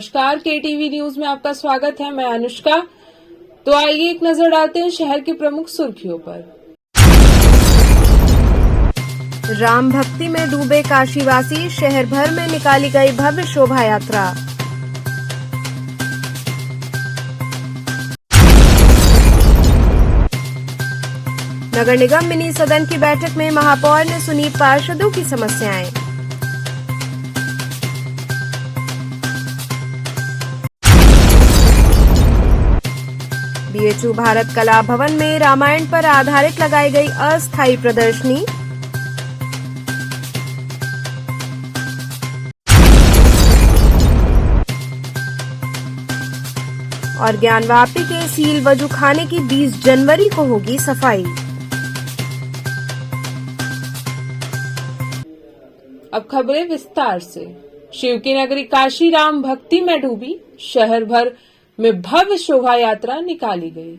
नमस्कार, KTV news में आपका स्वागत है। मैं अनुष्का। तो आइए एक नजर डालते हैं शहर की प्रमुख सुर्खियों पर। राम भक्ति में डूबे काशीवासी, शहर भर में निकाली गई भव्य शोभा यात्रा। नगर निगम मिनी सदन की बैठक में महापौर ने सुनी पार्षदों की समस्याएं। बीएचयू भारत कला भवन में रामायण पर आधारित लगाई गई अस्थायी प्रदर्शनी। और ज्ञानवापी के सील वजू खाने की 20 जनवरी को होगी सफाई। अब खबरें विस्तार से। शिव की नगरी काशी राम भक्ति में डूबी, शहर भर में भव्य शोभा यात्रा निकाली गई।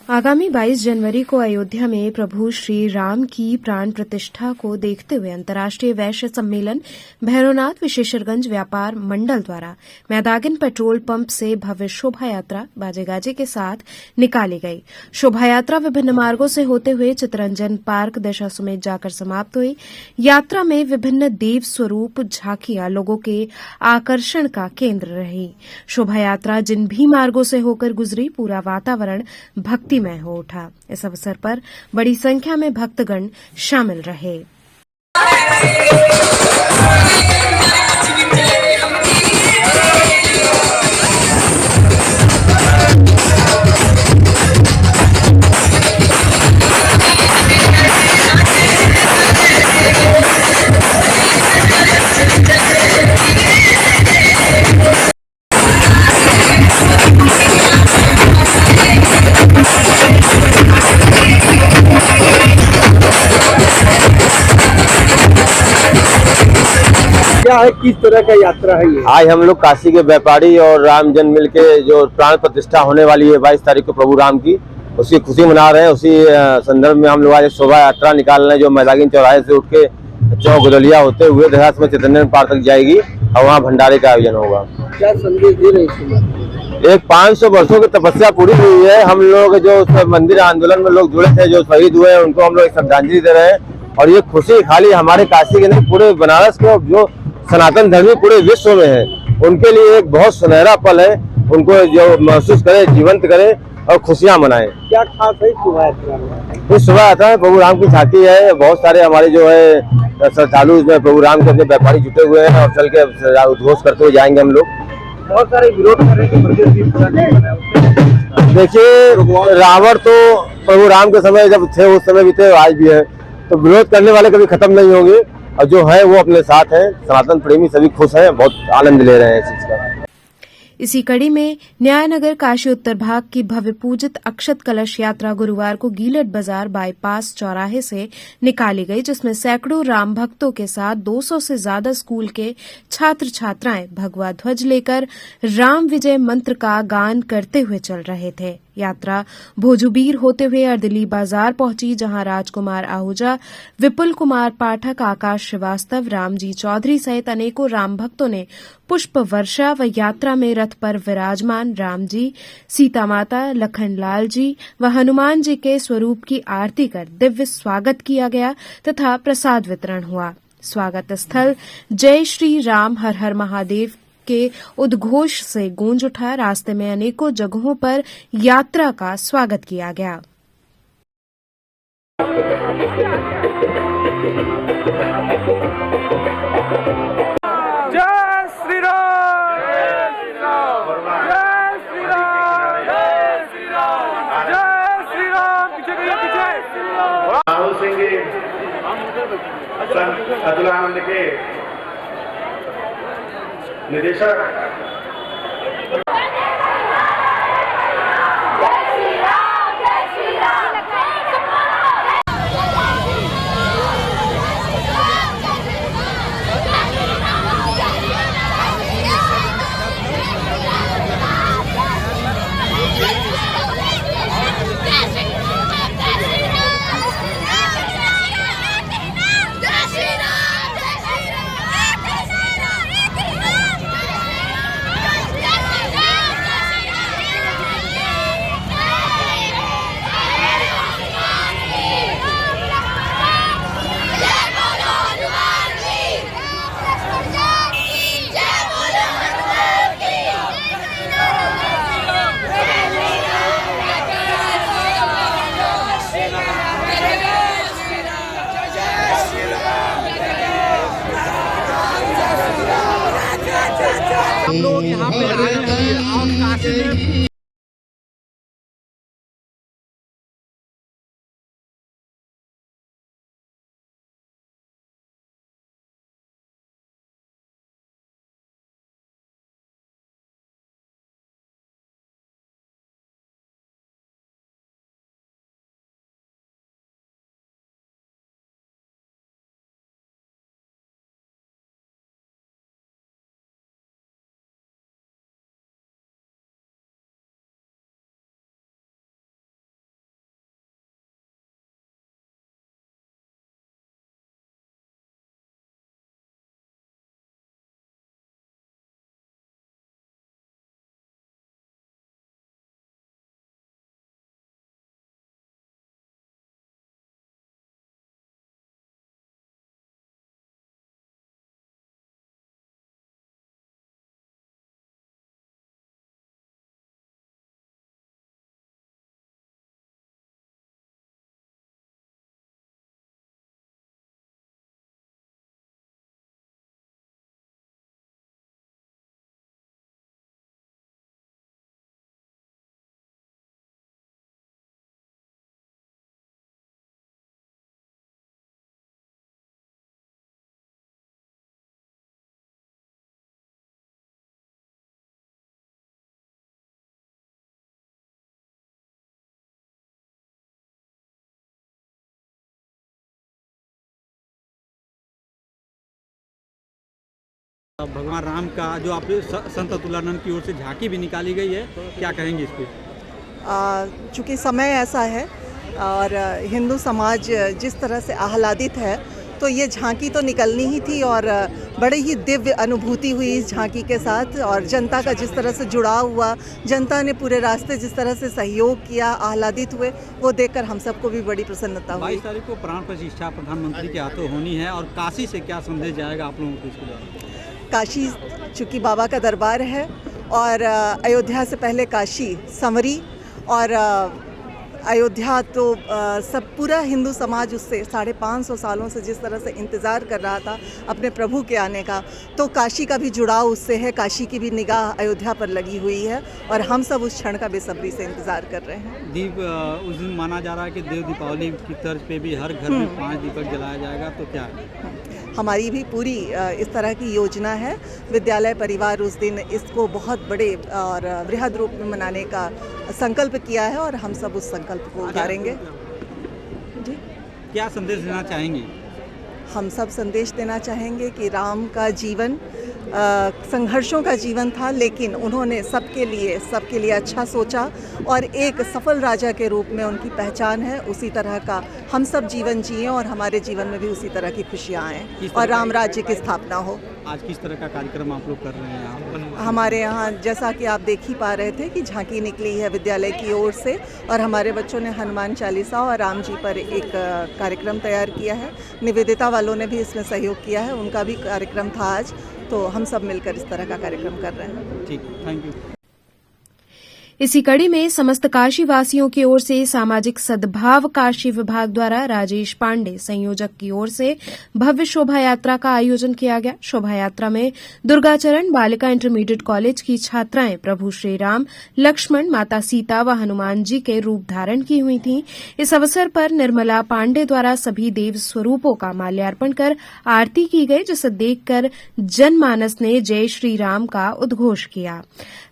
आगामी 22 जनवरी को अयोध्या में प्रभु श्री राम की प्राण प्रतिष्ठा को देखते हुए अंतर्राष्ट्रीय वैश्य सम्मेलन भैरवनाथ विशेषरगंज व्यापार मंडल द्वारा मैदागिन पेट्रोल पंप से भव्य शोभा यात्रा बाजे गाजे के साथ निकाली गई। शोभा यात्रा विभिन्न मार्गों से होते हुए चित्तरंजन पार्क दशा समेत जाकर समाप्त हुई। यात्रा में विभिन्न देव स्वरूप झांकियां लोगों के आकर्षण का केंद्र रही। शोभा यात्रा जिन भी मार्गों से होकर गुजरी, पूरा वातावरण भक्ति में हो उठा। इस अवसर पर बड़ी संख्या में भक्तगण शामिल रहे। क्या है, किस तरह का यात्रा है ये? आज हम लोग काशी के व्यापारी और राम जन मिल के जो प्राण प्रतिष्ठा होने वाली है 22 तारीख को प्रभु राम की, उसकी खुशी मना रहे हैं। उसी संदर्भ में हम लोग आज शोभा यात्रा निकाल रहे हैं, जो मैदागिन चौराहे से उठ के चौक गुदलिया होते हुए दशा में चित्तरंजन पार्क तक जाएगी और वहाँ भंडारे का आयोजन होगा। क्या संदेश दे रहे हैं? एक 500 वर्षों की तपस्या पूरी हुई है। हम लोग जो मंदिर आंदोलन में लोग जुड़े थे, जो शहीद हुए हैं, उनको हम लोग श्रद्धांजलि दे रहे हैं। और ये खुशी खाली हमारे काशी के नहीं, पूरे बनारस के जो सनातन धर्मी पूरे विश्व में है, उनके लिए एक बहुत सुनहरा पल है। उनको जो महसूस करे, जीवंत करे और खुशियां मनाएं। क्या खास है शोभा यात्रा में? इस शोभा यात्रा में प्रभु राम की झांकी है। बहुत सारे हमारे जो है श्रद्धालु इसमें प्रभु राम के अपने व्यापारी जुटे हुए हैं और चल के उद्घोष करते हुए जाएंगे हम लोग। बहुत सारे विरोध कर रहे हैं। देखिए, रावण तो प्रभु राम के समय जब थे उस समय भी थे, आज भी है, तो विरोध करने वाले कभी खत्म नहीं होंगे। और जो है वो अपने साथ हैं। सनातन प्रेमी सभी खुश हैं, बहुत आनंद ले रहे हैं इस चीज का। इसी कड़ी में न्यायनगर काशी उत्तर भाग की भव्य पूजित अक्षत कलश यात्रा गुरुवार को गीलट बाजार बाईपास चौराहे से निकाली गई, जिसमें सैकड़ों राम भक्तों के साथ 200 से ज्यादा स्कूल के छात्र छात्राएं भगवा ध्वज लेकर राम विजय मंत्र का गान करते हुए चल रहे थे। यात्रा भोजूबीर होते हुए अर्दली बाजार पहुंची, जहां राजकुमार आहूजा, विपुल कुमार पाठक, आकाश श्रीवास्तव, रामजी चौधरी सहित अनेकों राम भक्तों ने पुष्प वर्षा व यात्रा में रथ पर विराजमान राम जी, सीता माता, लखन लाल जी व हनुमान जी के स्वरूप की आरती कर दिव्य स्वागत किया गया तथा प्रसाद वितरण हुआ। स्वागत स्थल जय श्री राम हर हर महादेव के उद्घोष से गूंज उठा। रास्ते में अनेकों जगहों पर यात्रा का स्वागत किया गया। जय श्री राम, जय श्री राम, जय श्री राम, जय श्री राम, जय श्री राम। पीछे राहुल सिंह जी अतुलानंद के निदेशक। काशी में भगवान राम का जो आप संत अतुलानंद की ओर से झांकी भी निकाली गई है, क्या कहेंगे इस पर? चूँकि समय ऐसा है और हिंदू समाज जिस तरह से आह्लादित है, तो ये झांकी तो निकलनी ही थी और बड़ी ही दिव्य अनुभूति हुई इस झांकी के साथ। और जनता का जिस तरह से जुड़ाव हुआ, जनता ने पूरे रास्ते जिस तरह से सहयोग किया, आह्लादित हुए, वो देखकर हम सबको भी बड़ी प्रसन्नता हुई। 22 तारीख को प्राण प्रतिष्ठा प्रधानमंत्री के हाथों होनी है और काशी से क्या संदेश जाएगा आप लोगों को इसके लिए? काशी चूँकि बाबा का दरबार है और अयोध्या से पहले काशी, संवरी और अयोध्या तो सब पूरा हिंदू समाज उससे 550 सालों से जिस तरह से इंतज़ार कर रहा था अपने प्रभु के आने का, तो काशी का भी जुड़ाव उससे है। काशी की भी निगाह अयोध्या पर लगी हुई है और हम सब उस क्षण का बेसब्री से इंतज़ार कर रहे हैं। दीप उस दिन माना जा रहा है कि देव दीपावली की तर्ज पे भी हर घर में 5 दीपक जलाया जाएगा, तो क्या है? हमारी भी पूरी इस तरह की योजना है। विद्यालय परिवार उस दिन इसको बहुत बड़े और बृहद रूप में मनाने का संकल्प किया है और हम सब उस संकल्प को उतारेंगे। जी, क्या संदेश देना चाहेंगे? हम सब संदेश देना चाहेंगे कि राम का जीवन संघर्षों का जीवन था, लेकिन उन्होंने सबके लिए अच्छा सोचा और एक सफल राजा के रूप में उनकी पहचान है। उसी तरह का हम सब जीवन जिए और हमारे जीवन में भी उसी तरह की खुशियाँ आएँ और राम राज्य की स्थापना हो। आज किस तरह का कार्यक्रम आप लोग कर रहे हैं यहाँ पर? हमारे यहाँ जैसा कि आप देख ही पा रहे थे कि झांकी निकली है विद्यालय की ओर से और हमारे बच्चों ने हनुमान चालीसा और राम जी पर एक कार्यक्रम तैयार किया है। निवेदिता वालों ने भी इसमें सहयोग किया है, उनका भी कार्यक्रम था आज, तो हम सब मिलकर इस तरह का कार्यक्रम कर रहे हैं। ठीक, थैंक यू। इसी कड़ी में समस्त काशी वासियों की ओर से सामाजिक सद्भाव काशी विभाग द्वारा राजेश पांडे संयोजक की ओर से भव्य शोभा यात्रा का आयोजन किया गया। शोभा यात्रा में दुर्गाचरण बालिका इंटरमीडिएट कॉलेज की छात्राएं प्रभु श्री राम, लक्ष्मण, माता सीता व हनुमान जी के रूप धारण की हुई थीं। इस अवसर पर निर्मला पांडे द्वारा सभी देव स्वरूपों का माल्यार्पण कर आरती की गई, जिसे देखकर जनमानस ने जय श्री राम का उद्घोष किया।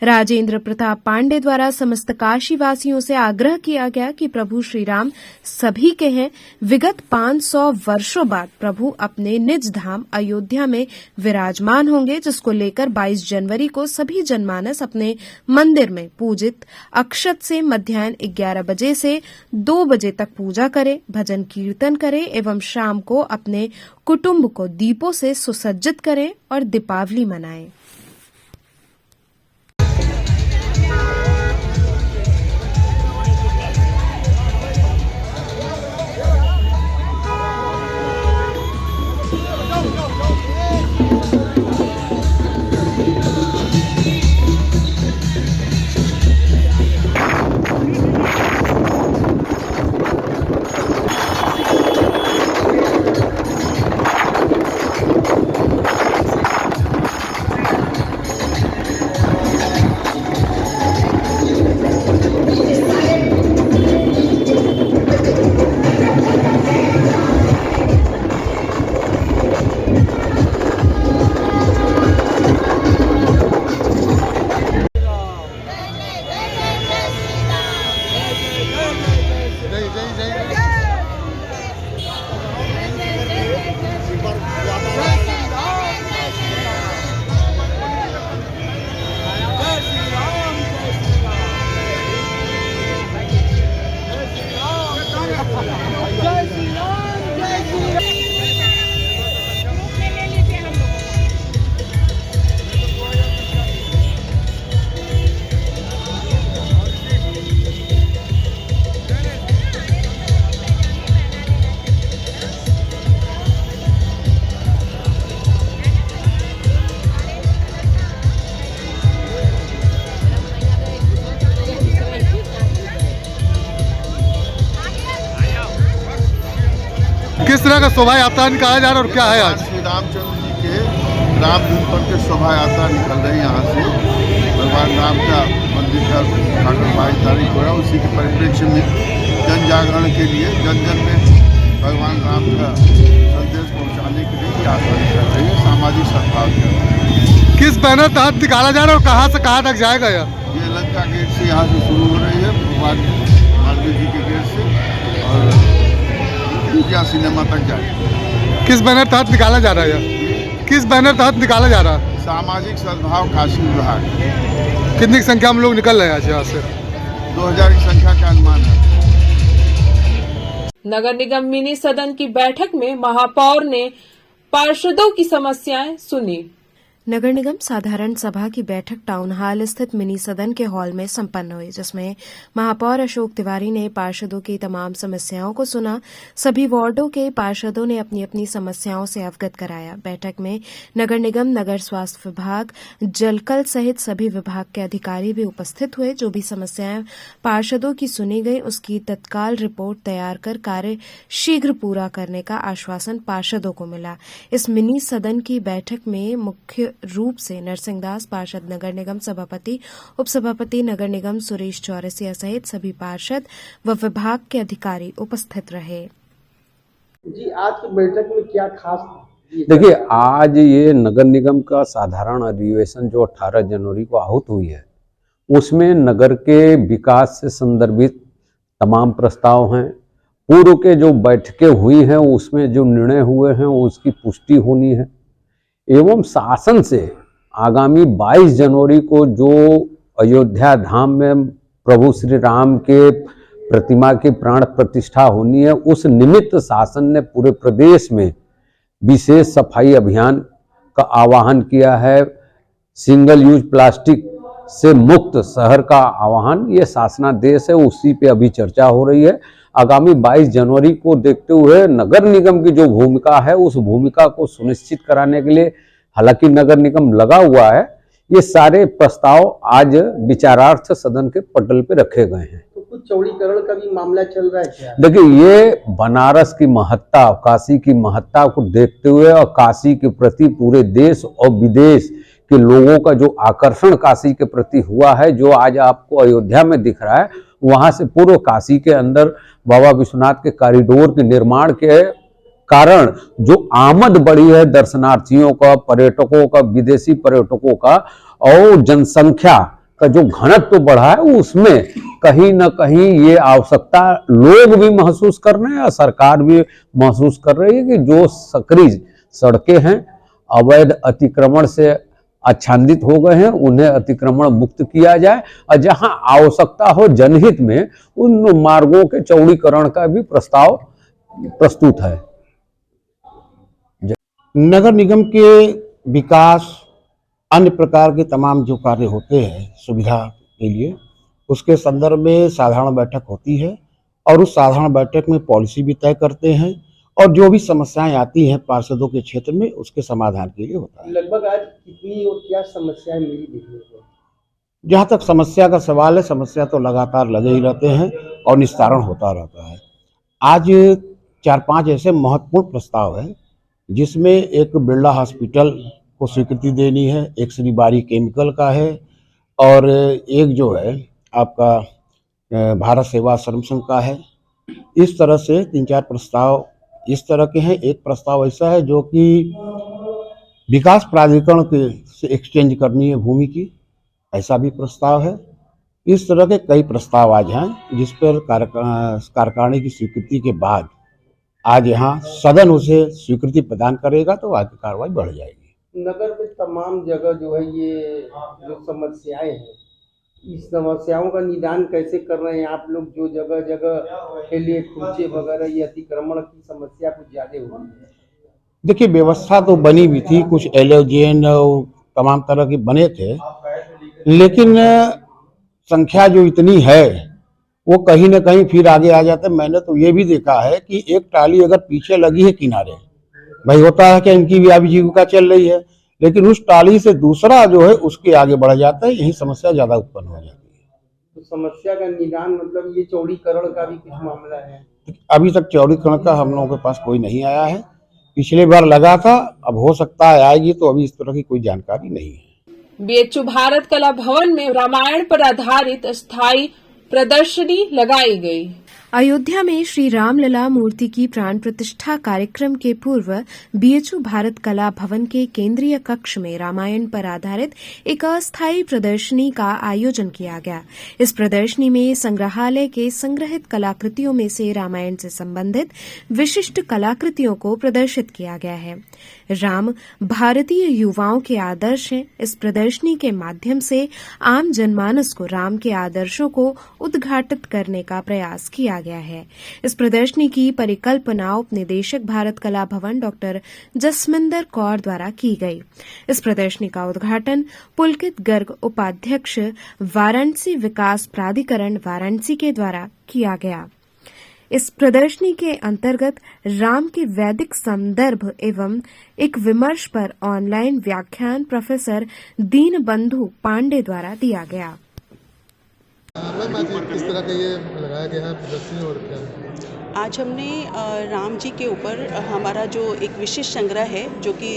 राजेंद्र प्रताप पांडे द्वारा समस्त काशी वासियों से आग्रह किया गया कि प्रभु श्री राम सभी के हैं। विगत 500 वर्षों बाद प्रभु अपने निज धाम अयोध्या में विराजमान होंगे, जिसको लेकर 22 जनवरी को सभी जनमानस अपने मंदिर में पूजित अक्षत से मध्याह्न 11 बजे से 2 बजे तक पूजा करें, भजन कीर्तन करें एवं शाम को अपने कुटुंब को दीपों से सुसज्जित करें और दीपावली मनाएं। किस तरह का शोभा यात्रा निकाला जा रहा है और क्या है आज? श्री रामचंद्र जी के रामधुन पर के शोभा यात्रा निकल रही है यहाँ से। भगवान राम का मंदिर का उद्घाटन 22 तारीख हो रहा है। उसी के परिप्रेक्ष्य में जन जागरण के लिए जन जन में भगवान राम का संदेश पहुँचाने के लिए यात्रा निकल रही है। सामाजिक सद्भाव के किस बैनर तहत निकाला जा रहा है और कहाँ से कहाँ तक जाएगा ये लंका गेट से यहाँ से शुरू हो रही है, भगवान मालवीय जी के गेट से, और विजया सिनेमा तक जाएगी। किस बैनर तहत निकाला जा रहा है? किस बैनर तहत निकाला जा रहा है? सामाजिक सद्भाव काशी विभाग। कितनी संख्या में लोग निकल रहे हैं आज यहाँ से? 2000 की संख्या का अनुमान है। नगर निगम मिनी सदन की बैठक में महापौर ने पार्षदों की समस्याएं सुनी। नगर निगम साधारण सभा की बैठक टाउन हॉल स्थित मिनी सदन के हॉल में संपन्न हुई, जिसमें महापौर अशोक तिवारी ने पार्षदों की तमाम समस्याओं को सुना। सभी वार्डों के पार्षदों ने अपनी अपनी समस्याओं से अवगत कराया। बैठक में नगर निगम, नगर स्वास्थ्य विभाग, जलकल सहित सभी विभाग के अधिकारी भी उपस्थित हुए। जो भी समस्याएं पार्षदों की सुनी गई, उसकी तत्काल रिपोर्ट तैयार कर कार्य शीघ्र पूरा करने का आश्वासन पार्षदों को मिला। इस मिनी सदन की बैठक में मुख्य रूप से नरसिंहदास पार्षद नगर निगम सभापति, उपसभापति नगर निगम सुरेश चौरसिया सहित सभी पार्षद व विभाग के अधिकारी उपस्थित रहे। जी, आज की बैठक में क्या खास? देखिए, आज ये नगर निगम का साधारण अधिवेशन जो 18 जनवरी को आहूत हुई है, उसमें नगर के विकास से संदर्भित तमाम प्रस्ताव हैं। पूर्व के जो बैठकें हुई हैं उसमें जो निर्णय हुए हैं उसकी पुष्टि होनी है, एवं शासन से आगामी 22 जनवरी को जो अयोध्या धाम में प्रभु श्री राम के प्रतिमा की प्राण प्रतिष्ठा होनी है, उस निमित्त शासन ने पूरे प्रदेश में विशेष सफाई अभियान का आह्वान किया है। सिंगल यूज प्लास्टिक से मुक्त शहर का आह्वान, ये शासनादेश है, उसी पे अभी चर्चा हो रही है। आगामी 22 जनवरी को देखते हुए नगर निगम की जो भूमिका है, उस भूमिका को सुनिश्चित कराने के लिए हालांकि नगर निगम लगा हुआ है। ये सारे प्रस्ताव आज विचारार्थ सदन के पटल पे रखे गए हैं। तो कुछ चौड़ीकरण का भी मामला चल रहा है क्या? देखिए, ये बनारस की महत्ता, काशी की महत्ता को देखते हुए और काशी के प्रति पूरे देश और विदेश के लोगों का जो आकर्षण काशी के प्रति हुआ है, जो आज आपको अयोध्या में दिख रहा है, वहां से पूर्व काशी के अंदर बाबा विश्वनाथ के कॉरिडोर के निर्माण के कारण जो आमद बढ़ी है दर्शनार्थियों का, पर्यटकों का, विदेशी पर्यटकों का, और जनसंख्या का जो घनत्व बढ़ा है, उसमें कहीं न कहीं ये आवश्यकता लोग भी महसूस कर रहे हैं और सरकार भी महसूस कर रही है कि जो सकरी सड़कें हैं अवैध अतिक्रमण से आच्छादित हो गए हैं, उन्हें अतिक्रमण मुक्त किया जाए और जहां आवश्यकता हो जनहित में उन मार्गों के चौड़ीकरण का भी प्रस्ताव प्रस्तुत है। नगर निगम के विकास, अन्य प्रकार के तमाम जो कार्य होते हैं सुविधा के लिए, उसके संदर्भ में साधारण बैठक होती है और उस साधारण बैठक में पॉलिसी भी तय करते हैं और जो भी समस्याएं आती हैं पार्षदों के क्षेत्र में, उसके समाधान के लिए होता है। लगभग आज कितनी और क्या समस्याएं मिली देखने को? जहाँ तक समस्या का सवाल है, समस्या तो लगातार लगे ही रहते हैं और निस्तारण होता रहता है। आज 4-5 ऐसे महत्वपूर्ण प्रस्ताव हैं जिसमें एक बिरला हॉस्पिटल को स्वीकृति देनी है, एक श्री बारी केमिकल का है और एक जो है आपका भारत सेवाश्रम संघ का है। इस तरह से 3-4 प्रस्ताव इस तरह के हैं। एक प्रस्ताव ऐसा है जो कि विकास प्राधिकरण के से एक्सचेंज करनी है भूमि की, ऐसा भी प्रस्ताव है। इस तरह के कई प्रस्ताव आज हैं जिस पर कार्यकारिणी की स्वीकृति के बाद आज यहाँ सदन उसे स्वीकृति प्रदान करेगा तो आगे कार्रवाई बढ़ जाएगी। नगर में तमाम जगह जो है ये जो समस्याएं हैं, इस समस्याओं का निदान कैसे कर रहे हैं आप लोग? जो जगह जगह के लिए कूचे वगैरह ये अतिक्रमण की समस्या कुछ ज्यादा हो रही है। देखिए, व्यवस्था तो बनी हुई थी, कुछ एलोजेन और तमाम तरह के बने थे, लेकिन संख्या जो इतनी है वो कहीं ना कहीं फिर आगे आ जाता है। मैंने तो ये भी देखा है कि एक टाली अगर पीछे लगी है किनारे, भाई होता है कि इनकी भी आजीविका चल रही है, लेकिन उस टाली से दूसरा जो है उसके आगे बढ़ जाता है, यही समस्या ज्यादा उत्पन्न हो जाती है। तो समस्या का निदान मतलब ये चौड़ीकरण का भी कुछ मामला है? अभी तक चौड़ीकरण का हम लोगों के पास कोई नहीं आया है। पिछले बार लगा था, अब हो सकता है आएगी, तो अभी इस तरह की कोई जानकारी नहीं है। बीएचयू भारत कला भवन में रामायण पर आधारित अस्थायी प्रदर्शनी लगाई गई। अयोध्या में श्री रामलला मूर्ति की प्राण प्रतिष्ठा कार्यक्रम के पूर्व बीएचयू भारत कला भवन के केंद्रीय कक्ष में रामायण पर आधारित एक अस्थायी प्रदर्शनी का आयोजन किया गया। इस प्रदर्शनी में संग्रहालय के संग्रहित कलाकृतियों में से रामायण से संबंधित विशिष्ट कलाकृतियों को प्रदर्शित किया गया है। राम भारतीय युवाओं के आदर्श हैं। इस प्रदर्शनी के माध्यम से आम जनमानस को राम के आदर्शों को उद्घाटित करने का प्रयास किया गया है। इस प्रदर्शनी की परिकल्पना उपनिदेशक भारत कला भवन डॉक्टर जसमिंदर कौर द्वारा की गई। इस प्रदर्शनी का उद्घाटन पुलकित गर्ग उपाध्यक्ष वाराणसी विकास प्राधिकरण वाराणसी के द्वारा किया गया। इस प्रदर्शनी के अंतर्गत राम के वैदिक संदर्भ एवं एक विमर्श पर ऑनलाइन व्याख्यान प्रोफेसर दीनबंधु पांडे द्वारा दिया गया। किस तरह का ये लगाया गया है प्रदर्शनी और क्या? आज हमने राम जी के ऊपर हमारा जो एक विशेष संग्रह है जो कि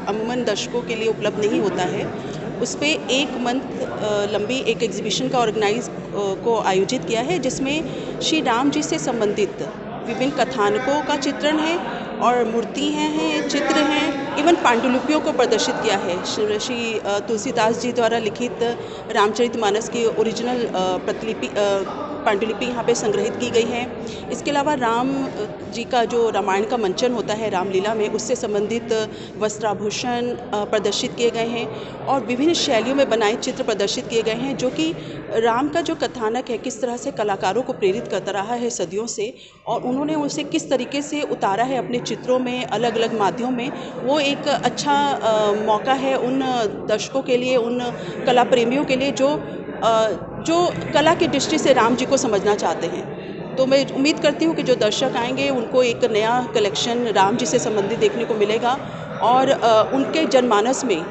अमूमन दर्शकों के लिए उपलब्ध नहीं होता है, उस पे एक मंथ लंबी एक एग्जीबिशन का ऑर्गेनाइज को आयोजित किया है, जिसमें श्री राम जी से संबंधित विभिन्न कथानकों का चित्रण है और मूर्ति हैं, चित्र हैं, इवन पांडुलिपियों को प्रदर्शित किया है। श्री तुलसीदास जी द्वारा लिखित रामचरितमानस की ओरिजिनल प्रतिलिपि पांडुलिपि यहाँ पे संग्रहित की गई है। इसके अलावा राम जी का जो रामायण का मंचन होता है रामलीला में, उससे संबंधित वस्त्राभूषण प्रदर्शित किए गए हैं और विभिन्न शैलियों में बनाए चित्र प्रदर्शित किए गए हैं, जो कि राम का जो कथानक है किस तरह से कलाकारों को प्रेरित करता रहा है सदियों से, और उन्होंने उसे किस तरीके से उतारा है अपने चित्रों में अलग अलग माध्यमों में। वो एक अच्छा मौका है उन दर्शकों के लिए, उन कला प्रेमियों के लिए जो कला की दृष्टि से राम जी को समझना चाहते हैं। तो मैं उम्मीद करती हूँ कि जो दर्शक आएंगे उनको एक नया कलेक्शन राम जी से संबंधित देखने को मिलेगा और उनके जनमानस में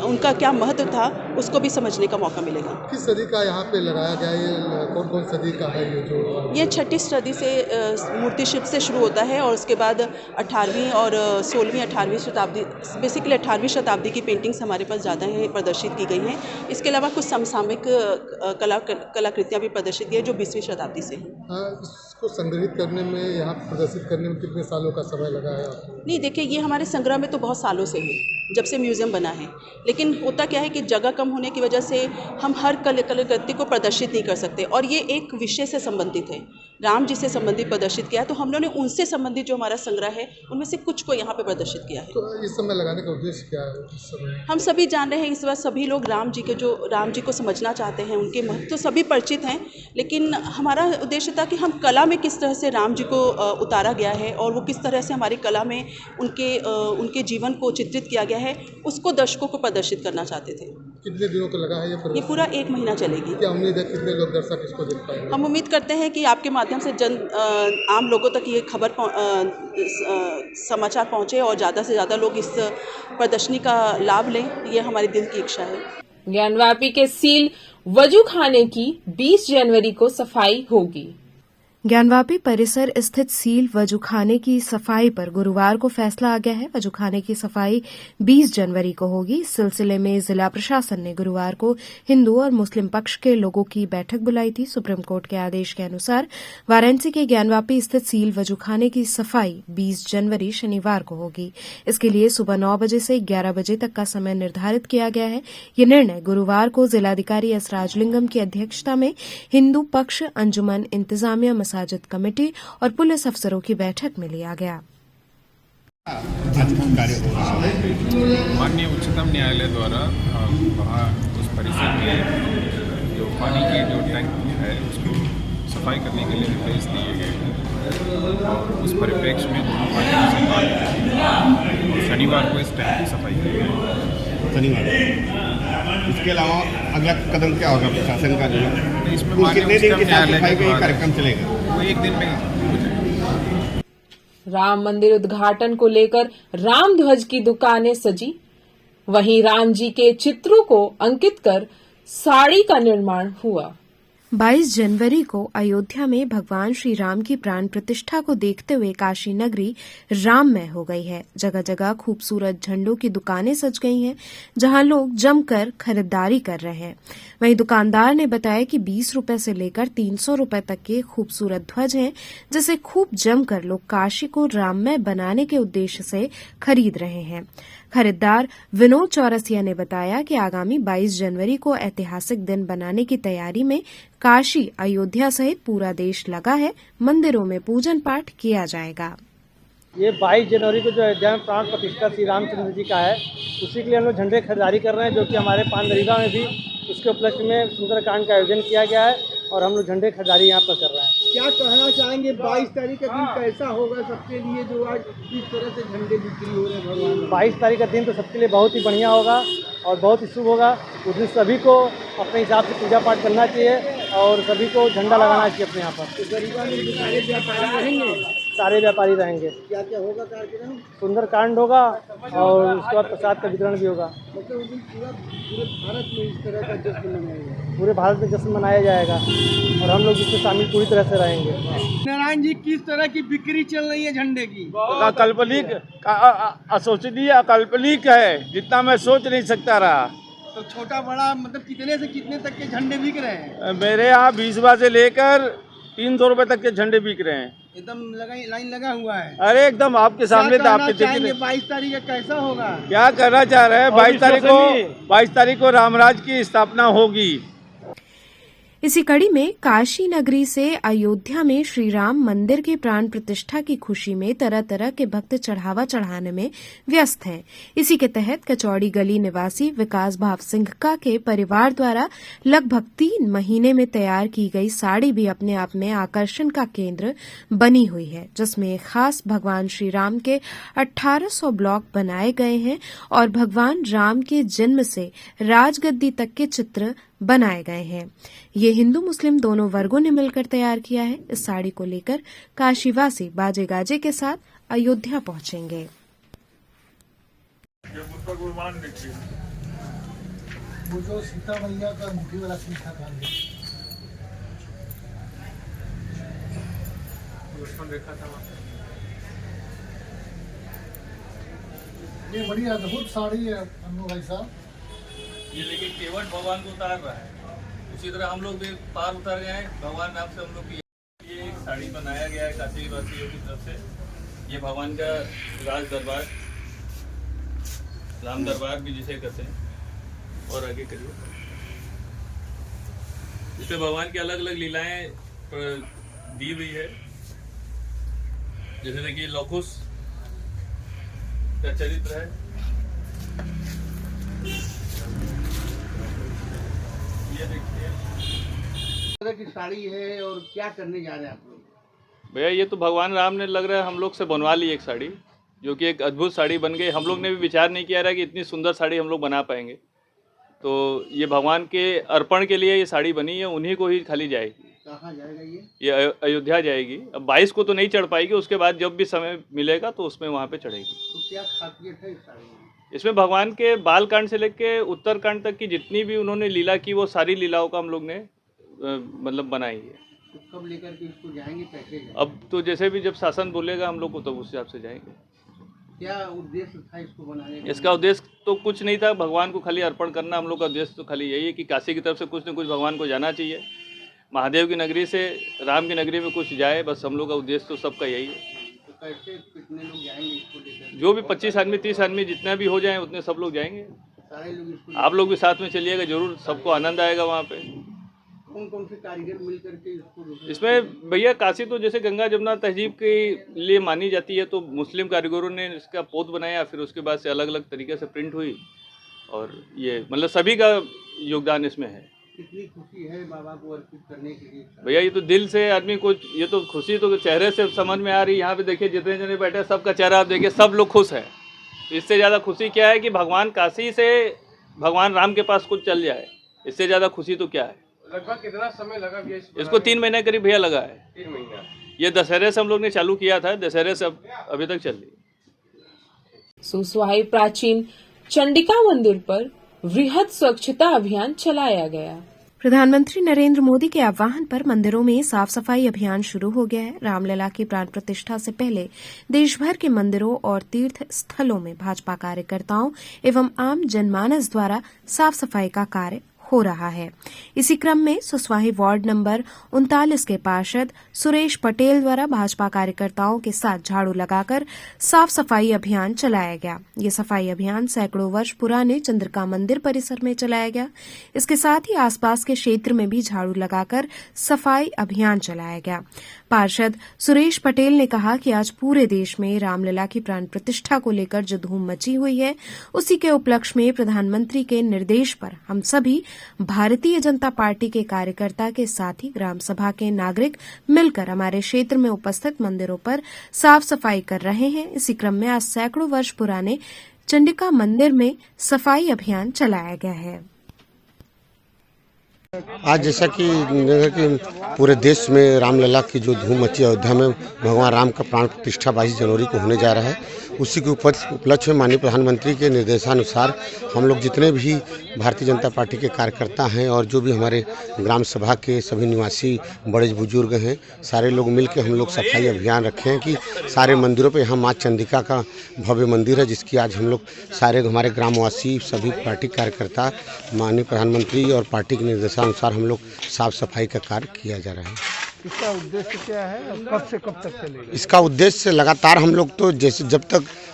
उनका क्या महत्व था उसको भी समझने का मौका मिलेगा। किस सदी का यहाँ पे लगाया गया है? कौन कौन सदी का है ये 6वीं सदी से मूर्ति शिल्प से शुरू होता है और उसके बाद 18वीं और 16वीं 18वीं शताब्दी, बेसिकली 18वीं शताब्दी की पेंटिंग्स हमारे पास ज़्यादा है प्रदर्शित की गई हैं। इसके अलावा कुछ समसामयिक कलाकृतियाँ भी प्रदर्शित की है जो 20वीं शताब्दी से हैं। इसको संग्रहित करने में, यहाँ प्रदर्शित करने में कितने सालों का समय लगा है? नहीं, देखिए ये हमारे संग्रह में तो बहुत सालों से है, जब से म्यूज़ियम बना है, लेकिन होता क्या है कि जगह कम होने की वजह से हम हर कलाकृति को प्रदर्शित नहीं कर सकते और ये एक विषय से संबंधित है, राम जी से संबंधित प्रदर्शित किया है, तो हम लोगों ने उनसे संबंधित जो हमारा संग्रह है उनमें से कुछ को यहाँ पे प्रदर्शित किया है। तो इस समय लगाने का उद्देश्य क्या है? इस समय हम सभी जान रहे हैं इस बार सभी लोग राम जी को समझना चाहते हैं, उनके महत्व तो सभी परिचित हैं, लेकिन हमारा उद्देश्य था कि हम कला में किस तरह से राम जी को उतारा गया है और वो किस तरह से हमारी कला में उनके जीवन को चित्रित किया गया है, उसको दर्शकों को प्रदर्शित करना चाहते थे। कितने दिनों को लगा है ये पूरा 1 महीना चलेगी। क्या उम्मीद है कितने लोग दर्शक इसको देख पाएंगे? हम उम्मीद करते हैं कि आपके माध्यम से आम लोगों तक ये खबर समाचार पहुँचे और ज़्यादा से ज़्यादा लोग इस प्रदर्शनी का लाभ लें, ये हमारी दिल की इच्छा है। ज्ञानवापी के सील वजूखाने की 20 जनवरी को सफाई होगी। ज्ञानवापी परिसर स्थित सील वजूखाने की सफाई पर गुरुवार को फैसला आ गया है। वजूखाने की सफाई 20 जनवरी को होगी। इस सिलसिले में जिला प्रशासन ने गुरुवार को हिंदू और मुस्लिम पक्ष के लोगों की बैठक बुलाई थी। सुप्रीम कोर्ट के आदेश के अनुसार वाराणसी के ज्ञानवापी स्थित सील वजूखाने की सफाई 20 जनवरी शनिवार को होगी। इसके लिए सुबह 9 बजे से 11 बजे तक का समय निर्धारित किया गया है। ये निर्णय गुरुवार को जिलाधिकारी एस राजलिंगम की अध्यक्षता में हिंदू पक्ष, अंजुमन इंतजामिया मसाजिद कमेटी और पुलिस अफसरों की बैठक में लिया गया। माननीय उच्चतम न्यायालय द्वारा वहाँ उस परिसर में जो पानी की जो टैंक है उसको सफाई करने के लिए निर्देश दिए गए हैं और उस परिप्रेक्ष्य में दोनों पार्टियों से बात और शनिवार को इस टैंक की सफाई की गई। शनिवार इसके अलावा अगला कदम क्या होगा प्रशासन का? जो इसमें कितने दिन की सफाई का ये कार्यक्रम चलेगा? वो 1 दिन में हो जाएगा। राम मंदिर उद्घाटन को लेकर राम ध्वज की दुकानें सजी, वहीं राम जी के चित्रों को अंकित कर साड़ी का निर्माण हुआ। 22 जनवरी को अयोध्या में भगवान श्री राम की प्राण प्रतिष्ठा को देखते हुए काशी नगरी राममय हो गई है। जगह जगह खूबसूरत झंडों की दुकानें सज गई हैं, जहां लोग जमकर खरीदारी कर रहे हैं। वहीं दुकानदार ने बताया कि 20 रुपए से लेकर 300 रुपए तक के खूबसूरत ध्वज हैं, जिसे खूब जमकर लोग काशी को राममय बनाने के उद्देश्य से खरीद रहे हैं। खरीदार विनोद चौरसिया ने बताया कि आगामी 22 जनवरी को ऐतिहासिक दिन बनाने की तैयारी में काशी, अयोध्या सहित पूरा देश लगा है। मंदिरों में पूजन पाठ किया जाएगा। ये 22 जनवरी को जो अयोध्या में प्राण प्रतिष्ठा श्री रामचंद्र जी का है, उसी के लिए हम लोग झंडे खरीदारी कर रहे हैं, जो कि हमारे पानदरीवा में भी उसके उपलक्ष्य में सुंदरकांड का आयोजन किया गया है और हम लोग झंडे खरीदारी यहाँ पर कर रहे हैं। क्या कहना चाहेंगे 22 तारीख का दिन कैसा होगा सबके लिए, जो आज इस तरह से झंडे बिक्री हो रहे हैं भगवान? 22 तारीख का दिन तो सबके लिए बहुत ही बढ़िया होगा और बहुत ही शुभ होगा। उस दिन सभी को अपने हिसाब से पूजा पाठ करना चाहिए और सभी को झंडा लगाना चाहिए अपने यहाँ पर। तो गरीबा में जो सारे व्यापारी रहेंगे, सारे व्यापारी रहेंगे। क्या क्या होगा कार्यक्रम? सुंदरकांड होगा और उसके बाद प्रसाद का वितरण भी होगा। मतलब उस दिन पूरे भारत में इस तरह का जश्न मनाएगा? पूरे भारत में जश्न मनाया जाएगा और हम लोग इसमें शामिल पूरी तरह से रहेंगे। नारायण जी, किस तरह की बिक्री चल रही है झंडे की? काल्पनिक, अशोचनीय, अकाल्पनिक है, जितना मैं सोच नहीं सकता रहा। तो छोटा बड़ा मतलब कितने से कितने तक के झंडे बिक रहे हैं? मेरे यहाँ 20 रुपए से लेकर 300 रुपए तक के झंडे बिक रहे हैं। एकदम लाइन लगा हुआ है। अरे एकदम आपके सामने था, आपने देखिए 22 तारीख का कैसा होगा? क्या करना चाह रहे हैं? 22 तारीख को रामराज की स्थापना होगी। इसी कड़ी में काशी नगरी से अयोध्या में श्री राम मंदिर के प्राण प्रतिष्ठा की खुशी में तरह तरह के भक्त चढ़ावा चढ़ाने में व्यस्त हैं। इसी के तहत कचौड़ी गली निवासी विकास भाव सिंघका के परिवार द्वारा लगभग 3 महीने में तैयार की गई साड़ी भी अपने आप में आकर्षण का केंद्र बनी हुई है, जिसमें खास भगवान श्री राम के 1800 ब्लॉक बनाए गए हैं और भगवान राम के जन्म से राजगद्दी तक के चित्र बनाए गए हैं। ये हिंदू मुस्लिम दोनों वर्गों ने मिलकर तैयार किया है। इस साड़ी को लेकर काशीवासी बाजे गाजे के साथ अयोध्या पहुंचेंगे। वो जो सीता मैया का मुखी वाला सीन था, देखा था ये बड़ी अद्भुत साड़ी है अनु भाई साहब। ये लेकिन केवट भगवान को उतार रहा है, उसी तरह हम लोग भी पार उतर गए हैं भगवान नाम से। हम लोग की ये एक साड़ी बनाया गया है काशी वासियों की तरफ से। ये भगवान का राज दरबार, राम दरबार भी जिसे कहते हैं। और आगे करिए, इसमें भगवान की अलग अलग लीलाएं दी हुई है। जैसे देखिए लौकुश का चरित्र है, ये देखिए तरह की साड़ी है। और क्या करने जा रहे हैं आप लोग? भैया ये तो भगवान राम ने लग रहा है हम लोग से बनवा ली एक साड़ी, जो कि एक अद्भुत साड़ी बन गई। हम लोग ने भी विचार नहीं किया रहा कि इतनी सुंदर साड़ी हम लोग बना पाएंगे। तो ये भगवान के अर्पण के लिए ये साड़ी बनी है, उन्हीं को ही खाली जाएगी। कहाँ जाएगा ये अयोध्या जाएगी। अब 22 को तो नहीं चढ़ पाएगी, उसके बाद जब भी समय मिलेगा तो उसमें वहाँ पे चढ़ेगी। तो क्या खासियत है इस साड़ी में? इसमें भगवान के बालकांड से लेकर उत्तरकांड तक की जितनी भी उन्होंने लीला की, वो सारी लीलाओं का हम लोग ने मतलब बनाई है। तो कब लेकर के इसको जाएंगे, कैसे जाएंगे? अब तो जैसे भी जब शासन बोलेगा हम लोग को, तब उस हिसाब से जाएंगे। क्या उद्देश्य था इसको बनाने का? इसका उद्देश्य तो कुछ नहीं था, भगवान को खाली अर्पण करना। हम लोग का उद्देश्य तो खाली यही है कि काशी की तरफ से कुछ न कुछ भगवान को जाना चाहिए। महादेव की नगरी से राम की नगरी में कुछ जाए, बस हम लोग का उद्देश्य तो सबका यही है। तो कैसे कितने लोग जाएंगे इसको लेकर? जो भी 25 आदमी 30 आदमी जितना भी हो जाए उतने सब लोग जाएंगे। सारे लोग इसको आप लोग भी साथ में चलिएगा, जरूर सबको आनंद आएगा वहाँ पे। कौन कौन से कारीगर मिल करके इसको? इसमें भैया काशी तो जैसे गंगा जमुना तहजीब के लिए मानी जाती है, तो मुस्लिम कारीगरों ने इसका पोत बनाया, फिर उसके बाद से अलग अलग तरीके से प्रिंट हुई और ये मतलब सभी का योगदान इसमें है। कितनी खुशी है बाबा को अर्पित करने के लिए? भैया ये तो दिल से आदमी को, ये तो खुशी तो चेहरे से समझ में आ रही है। यहाँ पे देखिए जितने जने बैठे सबका चेहरा आप देखिए, सब लोग खुश है। इससे ज़्यादा खुशी क्या है कि भगवान काशी से भगवान राम के पास कुछ चल जाए, इससे ज़्यादा खुशी तो क्या है। लगभग कितना समय लगा भैया इसको 3 महीने करीब भैया लगा है। 3 महीना। ये दशहरे से हम लोग ने चालू किया था, दशहरे से अभी तक चल रही। सुसवाई प्राचीन चंडिका मंदिर पर वृहद स्वच्छता अभियान चलाया गया। प्रधानमंत्री नरेंद्र मोदी के आह्वान पर मंदिरों में साफ सफाई अभियान शुरू हो गया है। रामलला की प्राण प्रतिष्ठा से पहले देश भर के मंदिरों और तीर्थ स्थलों में भाजपा कार्यकर्ताओं एवं आम जनमानस द्वारा साफ सफाई का कार्य हो रहा है। इसी क्रम में सुसवाही वार्ड नंबर 39 के पार्षद सुरेश पटेल द्वारा भाजपा कार्यकर्ताओं के साथ झाड़ू लगाकर साफ सफाई अभियान चलाया गया। ये सफाई अभियान सैकड़ों वर्ष पुराने चंद्रिका मंदिर परिसर में चलाया गया। इसके साथ ही आसपास के क्षेत्र में भी झाड़ू लगाकर सफाई अभियान चलाया गया। पार्षद सुरेश पटेल ने कहा कि आज पूरे देश में रामलला की प्राण प्रतिष्ठा को लेकर जो धूम मची हुई है, उसी के उपलक्ष्य में प्रधानमंत्री के निर्देश पर हम सभी भारतीय जनता पार्टी के कार्यकर्ता के साथ ही ग्राम सभा के नागरिक मिलकर हमारे क्षेत्र में उपस्थित मंदिरों पर साफ सफाई कर रहे हैं। इसी क्रम में आज सैकड़ों वर्ष पुराने चंडिका मंदिर में सफाई अभियान चलाया गया है। आज जैसा कि पूरे देश में रामलला की जो धूम मची अयोध्या में भगवान राम का प्राण प्रतिष्ठा 22 जनवरी को होने जा रहा है, उसी के उपलक्ष्य में माननीय प्रधानमंत्री के निर्देशानुसार हम लोग जितने भी भारतीय जनता पार्टी के कार्यकर्ता हैं और जो भी हमारे ग्राम सभा के सभी निवासी बड़े बुजुर्ग हैं, सारे लोग मिलकर हम लोग सफाई अभियान रखे हैं कि सारे मंदिरों पे यहाँ माँ चंडिका का भव्य मंदिर है, जिसकी आज हम लोग सारे हमारे ग्रामवासी सभी पार्टी कार्यकर्ता माननीय प्रधानमंत्री और पार्टी के निर्देशानुसार हम लोग साफ सफाई का कार्य किया जा रहा है। इसका उद्देश्य क्या है और कब से कब तक चलेगा? इसका उद्देश्य लगातार हम लोग तो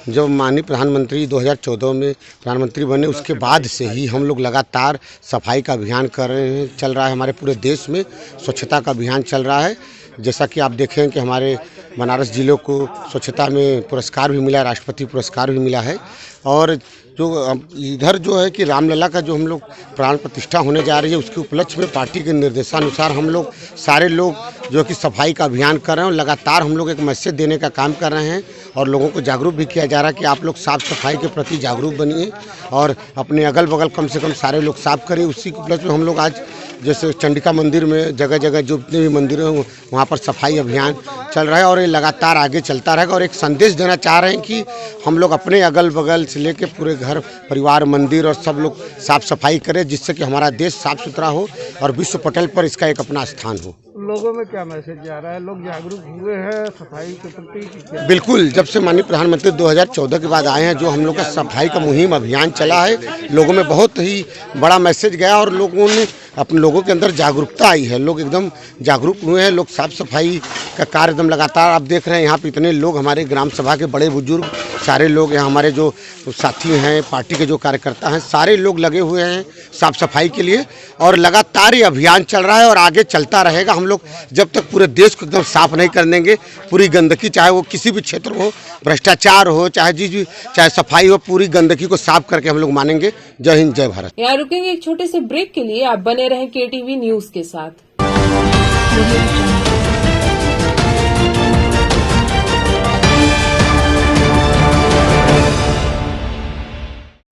जब माननीय प्रधानमंत्री 2014 में प्रधानमंत्री बने उसके बाद से ही हम लोग लगातार सफाई का अभियान कर रहे हैं। चल रहा है हमारे पूरे देश में स्वच्छता का अभियान चल रहा है। जैसा कि आप देखें कि हमारे बनारस जिलों को स्वच्छता में पुरस्कार भी मिला है, राष्ट्रपति पुरस्कार भी मिला है। और जो इधर जो है कि रामलला का जो हम लोग प्राण प्रतिष्ठा होने जा रही है, उसके उपलक्ष्य में पार्टी के निर्देशानुसार हम लोग सारे लोग जो कि सफाई का अभियान कर रहे हैं और लगातार हम लोग एक मैसेज देने का काम कर रहे हैं और लोगों को जागरूक भी किया जा रहा है कि आप लोग साफ सफाई के प्रति जागरूक बनिए और अपने अगल बगल कम से कम सारे लोग साफ करें। उसी के उपलक्ष्य में हम लोग आज जैसे चंडिका मंदिर में जगह जगह जो जितने भी मंदिर हैं वहाँ पर सफाई अभियान चल रहा है और ये लगातार आगे चलता रहेगा। और एक संदेश देना चाह रहे हैं कि हम लोग अपने अगल बगल से लेकर पूरे घर परिवार मंदिर और सब लोग साफ सफाई करें, जिससे कि हमारा देश साफ सुथरा हो और विश्व पटल पर इसका एक अपना स्थान हो। लोगों में क्या मैसेज जा रहा है? लोग जागरूक हुए हैं सफाई के प्रति? बिल्कुल, जब से माननीय प्रधानमंत्री 2014 के बाद आए हैं, जो हम लोग का सफाई का मुहिम अभियान चला है, लोगों में बहुत ही बड़ा मैसेज गया और लोगों ने अपने लोगों के अंदर जागरूकता आई है। लोग एकदम जागरूक हुए हैं। लोग साफ सफाई का कार्य एकदम लगातार आप देख रहे हैं। यहाँ पे इतने लोग हमारे ग्राम सभा के बड़े बुजुर्ग सारे लोग यहाँ हमारे जो साथी हैं, पार्टी के जो कार्यकर्ता हैं, सारे लोग लगे हुए हैं साफ सफाई के लिए और लगातार ये अभियान चल रहा है और आगे चलता रहेगा। हम लोग जब तक पूरे देश को एकदम साफ नहीं कर देंगे, पूरी गंदगी चाहे वो किसी भी क्षेत्र हो, भ्रष्टाचार हो, चाहे सफाई हो, पूरी गंदगी को साफ करके हम लोग मानेंगे। जय हिंद, जय भारत। यहाँ रुकेंगे एक छोटे से ब्रेक के लिए। आप बने रहें KTV न्यूज के साथ।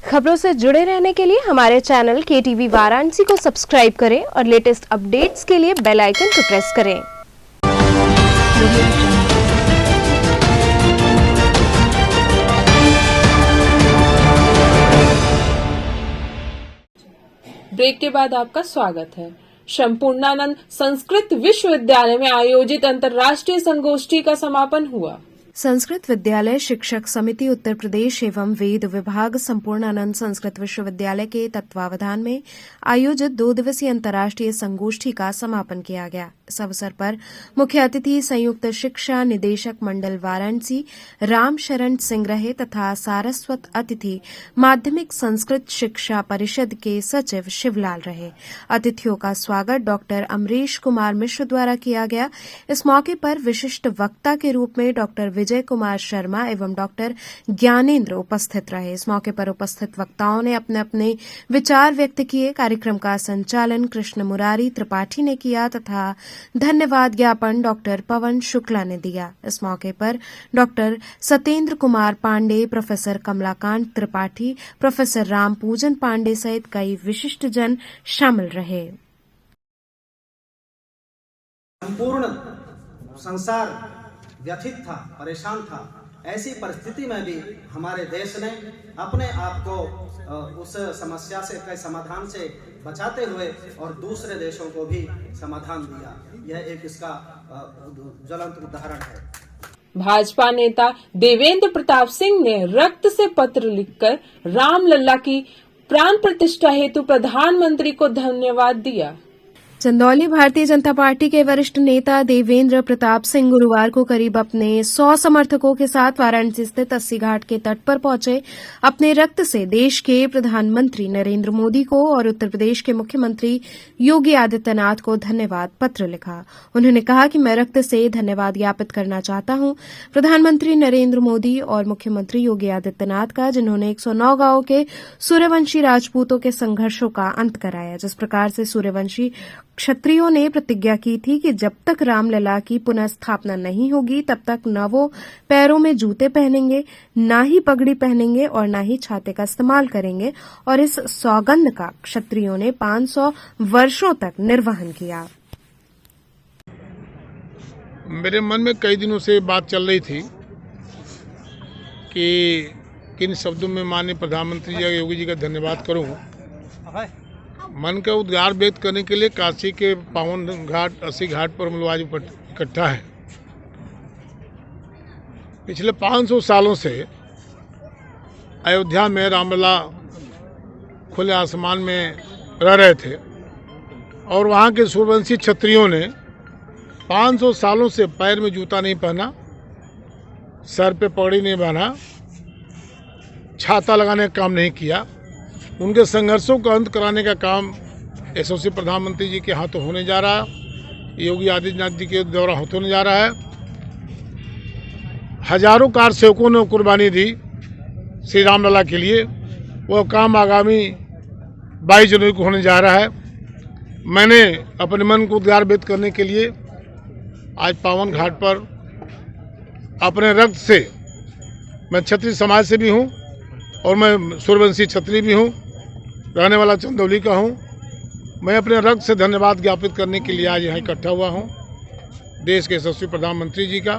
खबरों से जुड़े रहने के लिए हमारे चैनल KTV वाराणसी को सब्सक्राइब करें और लेटेस्ट अपडेट्स के लिए बेल आइकन को प्रेस करें। ब्रेक के बाद आपका स्वागत है। संपूर्णानंद संस्कृत विश्वविद्यालय में आयोजित अंतर्राष्ट्रीय संगोष्ठी का समापन हुआ। संस्कृत विद्यालय शिक्षक समिति उत्तर प्रदेश एवं वेद विभाग संपूर्णानंद संस्कृत विश्वविद्यालय के तत्वावधान में आयोजित 2 दिवसीय अंतर्राष्ट्रीय संगोष्ठी का समापन किया गया। इस अवसर पर मुख्य अतिथि संयुक्त शिक्षा निदेशक मंडल वाराणसी राम शरण सिंह रहे तथा सारस्वत अतिथि माध्यमिक संस्कृत शिक्षा परिषद के सचिव शिवलाल रहे। अतिथियों का स्वागत डॉक्टर अमरीश कुमार मिश्र द्वारा किया गया। इस मौके पर विशिष्ट वक्ता के रूप में डॉक्टर विजय कुमार शर्मा एवं डॉक्टर ज्ञानेन्द्र उपस्थित रहे। इस मौके पर उपस्थित वक्ताओं ने अपने अपने विचार व्यक्त किए। कार्यक्रम का संचालन कृष्ण मुरारी त्रिपाठी ने किया तथा धन्यवाद ज्ञापन डॉक्टर पवन शुक्ला ने दिया। इस मौके पर doctor Satendra Kumar Pandey, professor Kamalakant Tripathi, professor Ram Pujan Pandey सहित कई विशिष्ट जन शामिल रहे। संपूर्ण संसार व्यथित था, परेशान था ऐसी परिस्थिति में भी हमारे देश ने अपने आप को उस समस्या से के समाधान से बचाते हुए और दूसरे देशों को भी समाधान दिया। यह एक इसका ज्वलंत उदाहरण है। भाजपा नेता देवेंद्र प्रताप सिंह ने रक्त से पत्र लिखकर रामलला की प्राण प्रतिष्ठा हेतु प्रधानमंत्री को धन्यवाद दिया। चंदौली भारतीय जनता पार्टी के वरिष्ठ नेता देवेंद्र प्रताप सिंह गुरुवार को करीब अपने 100 समर्थकों के साथ वाराणसी स्थित 80 घाट के तट पर पहुंचे। अपने रक्त से देश के प्रधानमंत्री नरेंद्र मोदी को और उत्तर प्रदेश के मुख्यमंत्री योगी आदित्यनाथ को धन्यवाद पत्र लिखा। उन्होंने कहा कि मैं रक्त से धन्यवाद ज्ञापित करना चाहता हूं प्रधानमंत्री नरेंद्र मोदी और मुख्यमंत्री योगी आदित्यनाथ का, जिन्होंने 109 गांवों के सूर्यवंशी राजपूतों के संघर्षों का अंत कराया। जिस प्रकार से सूर्यवंशी क्षत्रियों ने प्रतिज्ञा की थी कि जब तक रामलला की पुनः स्थापना नहीं होगी तब तक न वो पैरों में जूते पहनेंगे, न ही पगड़ी पहनेंगे और न ही छाते का इस्तेमाल करेंगे, और इस सौगंध का क्षत्रियों ने 500 वर्षों तक निर्वहन किया। मेरे मन में कई दिनों से बात चल रही थी कि किन शब्दों में माननीय प्रधानमंत्री जी योगी जी का धन्यवाद करूं। मन का उद्गार व्यक्त करने के लिए काशी के पावन घाट 80 घाट पर हम लोग आज इकट्ठा है। पिछले 500 सालों से अयोध्या में रामलला खुले आसमान में रह रहे थे और वहाँ के सूर्यवंशी क्षत्रियों ने 500 सालों से पैर में जूता नहीं पहना, सर पे पगड़ी नहीं बांधा, छाता लगाने का काम नहीं किया। उनके संघर्षों का अंत कराने का काम यशस्वी प्रधानमंत्री जी के हाथों होने जा रहा है, योगी आदित्यनाथ जी के द्वारा होने जा रहा है। हजारों कार सेवकों ने कुर्बानी दी श्री रामलला के लिए, वह काम आगामी 22 जनवरी को होने जा रहा है। मैंने अपने मन को उद्गार व्यक्त करने के लिए आज पावन घाट पर अपने रक्त से, मैं क्षत्रिय समाज से भी हूँ और मैं सूर्यवंशी क्षत्रिय भी हूँ, रहने वाला चंदौली का हूँ। मैं अपने रक्त से धन्यवाद ज्ञापित करने के लिए आज यहाँ इकट्ठा हुआ हूँ। देश के यशस्वी प्रधानमंत्री जी का,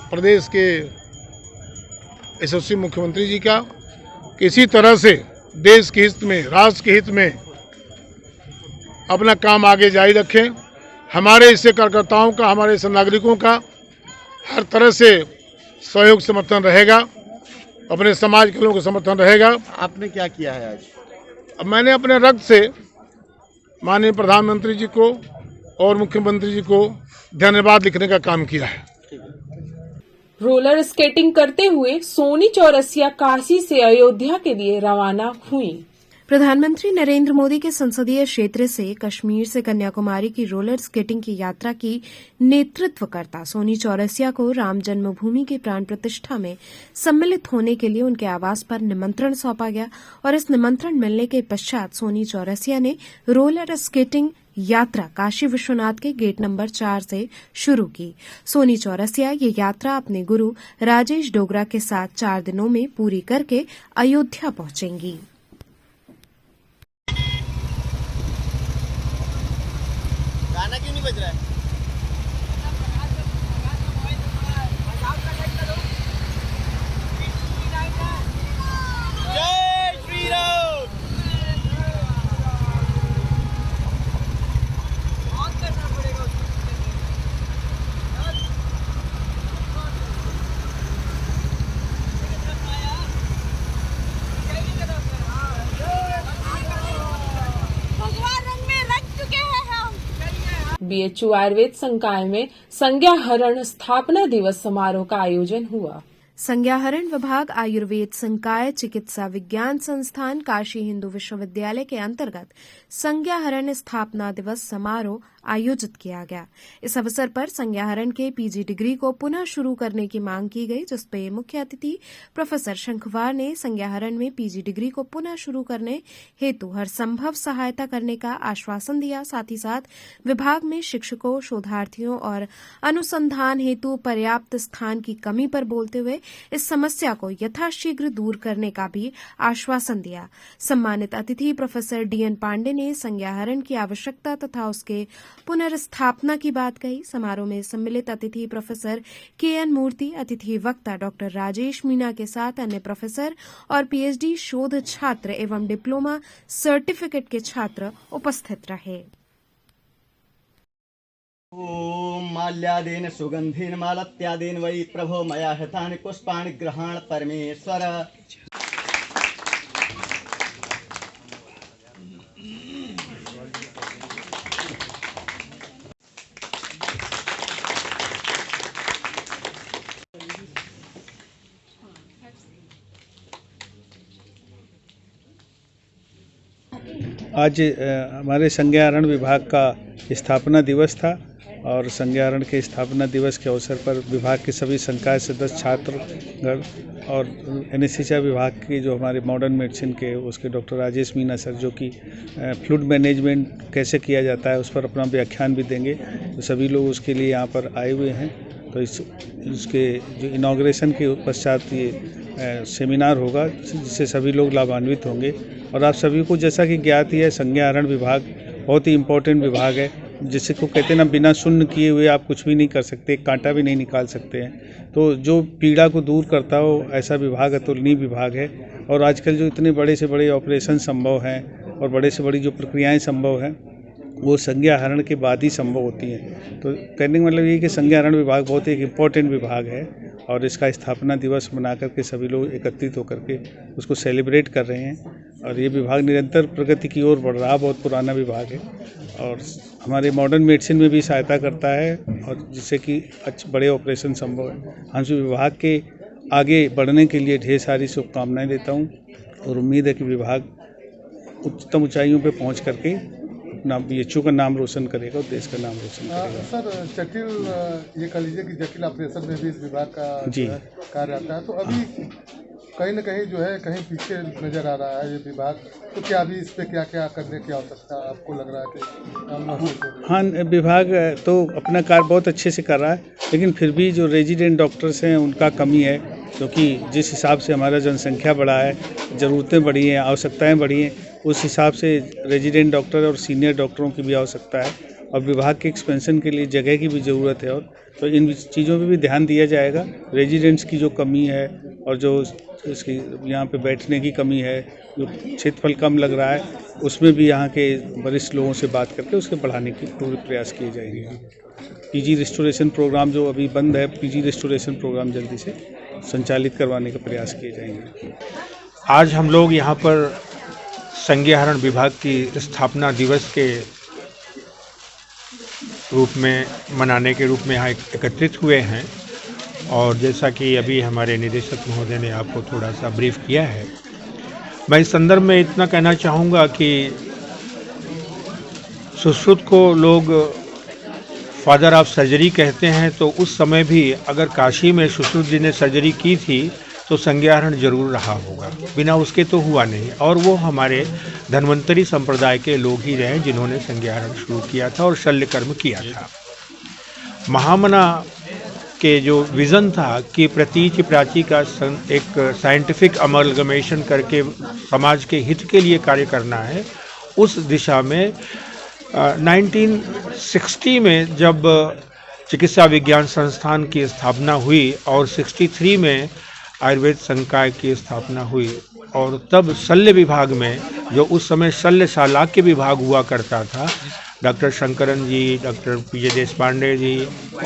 प्रदेश के यशस्वी मुख्यमंत्री जी का, किसी तरह से देश के हित में, राष्ट्र के हित में अपना काम आगे जारी रखें। हमारे इससे कार्यकर्ताओं का, हमारे इस नागरिकों का हर तरह से सहयोग समर्थन रहेगा, अपने समाज के लोगों का समर्थन रहेगा। आपने क्या किया है आज? अब मैंने अपने रक्त से माननीय प्रधानमंत्री जी को और मुख्यमंत्री जी को धन्यवाद लिखने का काम किया है। रोलर स्केटिंग करते हुए सोनी चौरसिया काशी से अयोध्या के लिए रवाना हुई। प्रधानमंत्री नरेंद्र मोदी के संसदीय क्षेत्र से कश्मीर से कन्याकुमारी की रोलर स्केटिंग की यात्रा की नेतृत्व करता सोनी चौरसिया को राम जन्मभूमि की प्राण प्रतिष्ठा में सम्मिलित होने के लिए उनके आवास पर निमंत्रण सौंपा गया और इस निमंत्रण मिलने के पश्चात सोनी चौरसिया ने रोलर स्केटिंग यात्रा काशी विश्वनाथ के गेट नंबर 4 से शुरू की। सोनी चौरसिया ये यात्रा अपने गुरु राजेश डोगरा के साथ 4 दिनों में पूरी करके अयोध्या पहुंचेंगी। गाना क्यों नहीं बज रहा है? जय श्री राम। बीएचयू आयुर्वेद संकाय में संज्ञाहरण स्थापना दिवस समारोह का आयोजन हुआ। संज्ञाहरण विभाग आयुर्वेद संकाय चिकित्सा विज्ञान संस्थान काशी हिंदू विश्वविद्यालय के अंतर्गत संज्ञाहरण स्थापना दिवस समारोह आयोजित किया गया। इस अवसर पर संज्ञाहरण के पीजी डिग्री को पुनः शुरू करने की मांग की गई, जिसपे मुख्य अतिथि प्रोफेसर शंखवार ने संज्ञाहरण में पीजी डिग्री को पुनः शुरू करने हेतु हर संभव सहायता करने का आश्वासन दिया। साथ ही साथ विभाग में शिक्षकों, शोधार्थियों और अनुसंधान हेतु पर्याप्त स्थान की कमी पर बोलते हुए इस समस्या को यथाशीघ्र दूर करने का भी आश्वासन दिया। सम्मानित अतिथि प्रोफेसर DN पांडे ने संज्ञाहरण की आवश्यकता तथा उसके पुनर्स्थापना की बात कही। समारोह में सम्मिलित अतिथि प्रोफेसर KN मूर्ति, अतिथि वक्ता डॉक्टर राजेश मीणा के साथ अन्य प्रोफेसर और PhD शोध छात्र एवं डिप्लोमा सर्टिफिकेट के छात्र उपस्थित रहे। ओम माल्यादीन सुगंधीन मालत्यादीन वै प्रभो मया हतानि पुष्पाणि ग्रहण परमेश्वर। आज हमारे संज्ञाहरण विभाग का स्थापना दिवस था और संज्ञाहरण के स्थापना दिवस के अवसर पर विभाग के सभी संकाय सदस्य छात्रगण और एनेस्थीसिया विभाग के जो हमारे मॉडर्न मेडिसिन के उसके डॉक्टर राजेश मीणा सर जो कि फ्लूइड मैनेजमेंट कैसे किया जाता है उस पर अपना व्याख्यान भी देंगे, तो सभी लोग उसके लिए यहाँ पर आए हुए हैं। तो इसके जो इनॉग्रेशन के पश्चात ये सेमिनार होगा जिससे सभी लोग लाभान्वित होंगे। और आप सभी को जैसा कि ज्ञात ही है, संज्ञाहरण विभाग बहुत ही इम्पोर्टेंट विभाग है, जिसे को कहते हैं ना, बिना शून्य किए हुए आप कुछ भी नहीं कर सकते, कांटा भी नहीं निकाल सकते हैं। तो जो पीड़ा को दूर करता हो ऐसा विभाग अतुलनीय विभाग है। और आजकल जो इतने बड़े से बड़े ऑपरेशन संभव हैं और बड़े से बड़ी जो प्रक्रियाएं संभव हैं वो संज्ञाहरण के बाद ही संभव होती हैं। तो कहने का मतलब ये कि संज्ञाहरण विभाग बहुत एक इम्पोर्टेंट विभाग है और इसका स्थापना दिवस मना करके सभी लोग एकत्रित होकर के उसको सेलिब्रेट कर रहे हैं। और ये विभाग निरंतर प्रगति की ओर बढ़ रहा, बहुत पुराना विभाग है और हमारे मॉडर्न मेडिसिन में भी सहायता करता है और जिससे कि बड़े ऑपरेशन संभव है। हम इस विभाग के आगे बढ़ने के लिए ढेर सारी शुभकामनाएं देता हूं और उम्मीद है कि विभाग उच्चतम ऊंचाइयों पर पहुंच करके नाम BHU का नाम रोशन करेगा और देश का नाम रोशन करेगा। सर, जटिल ये कह लीजिए कि जटिल ऑपरेशन में भी इस विभाग का जी कार्य आता है, तो अभी कहीं न कहीं जो है कहीं पीछे नज़र आ रहा है ये विभाग, तो क्या अभी इस पे क्या क्या करने की आवश्यकता आपको लग रहा है कि? हाँ, विभाग तो अपना कार्य बहुत अच्छे से कर रहा है, लेकिन फिर भी जो रेजिडेंट डॉक्टर्स हैं उनका कमी है, क्योंकि जिस हिसाब से हमारा जनसंख्या बढ़ा है, ज़रूरतें बढ़ी हैं, आवश्यकताएं बढ़ी हैं, उस हिसाब से रेजिडेंट डॉक्टर और सीनियर डॉक्टरों की भी आवश्यकता है और विभाग के एक्सपेंशन के लिए जगह की भी ज़रूरत है। और तो इन चीज़ों पे भी ध्यान दिया जाएगा। रेजिडेंट्स की जो कमी है और जो इसकी यहाँ पे बैठने की कमी है, जो क्षेत्रफल कम लग रहा है, उसमें भी यहाँ के वरिष्ठ लोगों से बात करके उसके बढ़ाने की पूरे प्रयास किए जाएंगे। PG रेस्टोरेशन प्रोग्राम जो अभी बंद है, PG रेस्टोरेशन प्रोग्राम जल्दी से संचालित करवाने का प्रयास किए जाएंगे। आज हम लोग यहाँ पर संज्ञाहरण विभाग की स्थापना दिवस के रूप में मनाने के रूप में यहाँ एकत्रित हुए हैं और जैसा कि अभी हमारे निदेशक महोदय ने आपको थोड़ा सा ब्रीफ किया है, मैं इस संदर्भ में इतना कहना चाहूँगा कि सुश्रुत को लोग फादर ऑफ सर्जरी कहते हैं, तो उस समय भी अगर काशी में सुश्रुत जी ने सर्जरी की थी तो संज्ञाहरण जरूर रहा होगा, बिना उसके तो हुआ नहीं। और वो हमारे धन्वंतरी संप्रदाय के लोग ही रहे जिन्होंने संज्ञाहरण शुरू किया था और शल्य कर्म किया था। महामना के जो विज़न था कि प्रतीच प्राची का एक साइंटिफिक अमलगमेशन करके समाज के हित के लिए कार्य करना है, उस दिशा में 1960 में जब चिकित्सा विज्ञान संस्थान की स्थापना हुई और 63 में आयुर्वेद संकाय की स्थापना हुई और तब शल्य विभाग में, जो उस समय शल्य शालाक्य विभाग हुआ करता था, डॉक्टर शंकरन जी, डॉक्टर PJ देशपांडे जी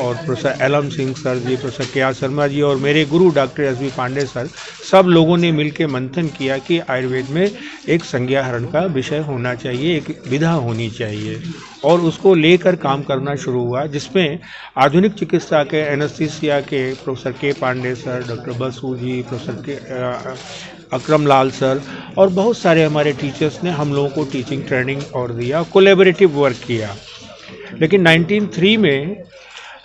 और प्रोफेसर LM सिंह सर जी, प्रोफेसर KR शर्मा जी और मेरे गुरु डॉक्टर SB पांडे सर, सब लोगों ने मिलकर मंथन किया कि आयुर्वेद में एक संज्ञाहरण का विषय होना चाहिए, एक विधा होनी चाहिए और उसको लेकर काम करना शुरू हुआ, जिसमें आधुनिक चिकित्सा के एनेस्थीसिया के professor K Pandey sir, doctor Basu ji, professor Akram Lal sir और बहुत सारे हमारे टीचर्स ने हम लोगों को टीचिंग ट्रेनिंग और दिया, कोलैबोरेटिव वर्क किया। लेकिन 1903 में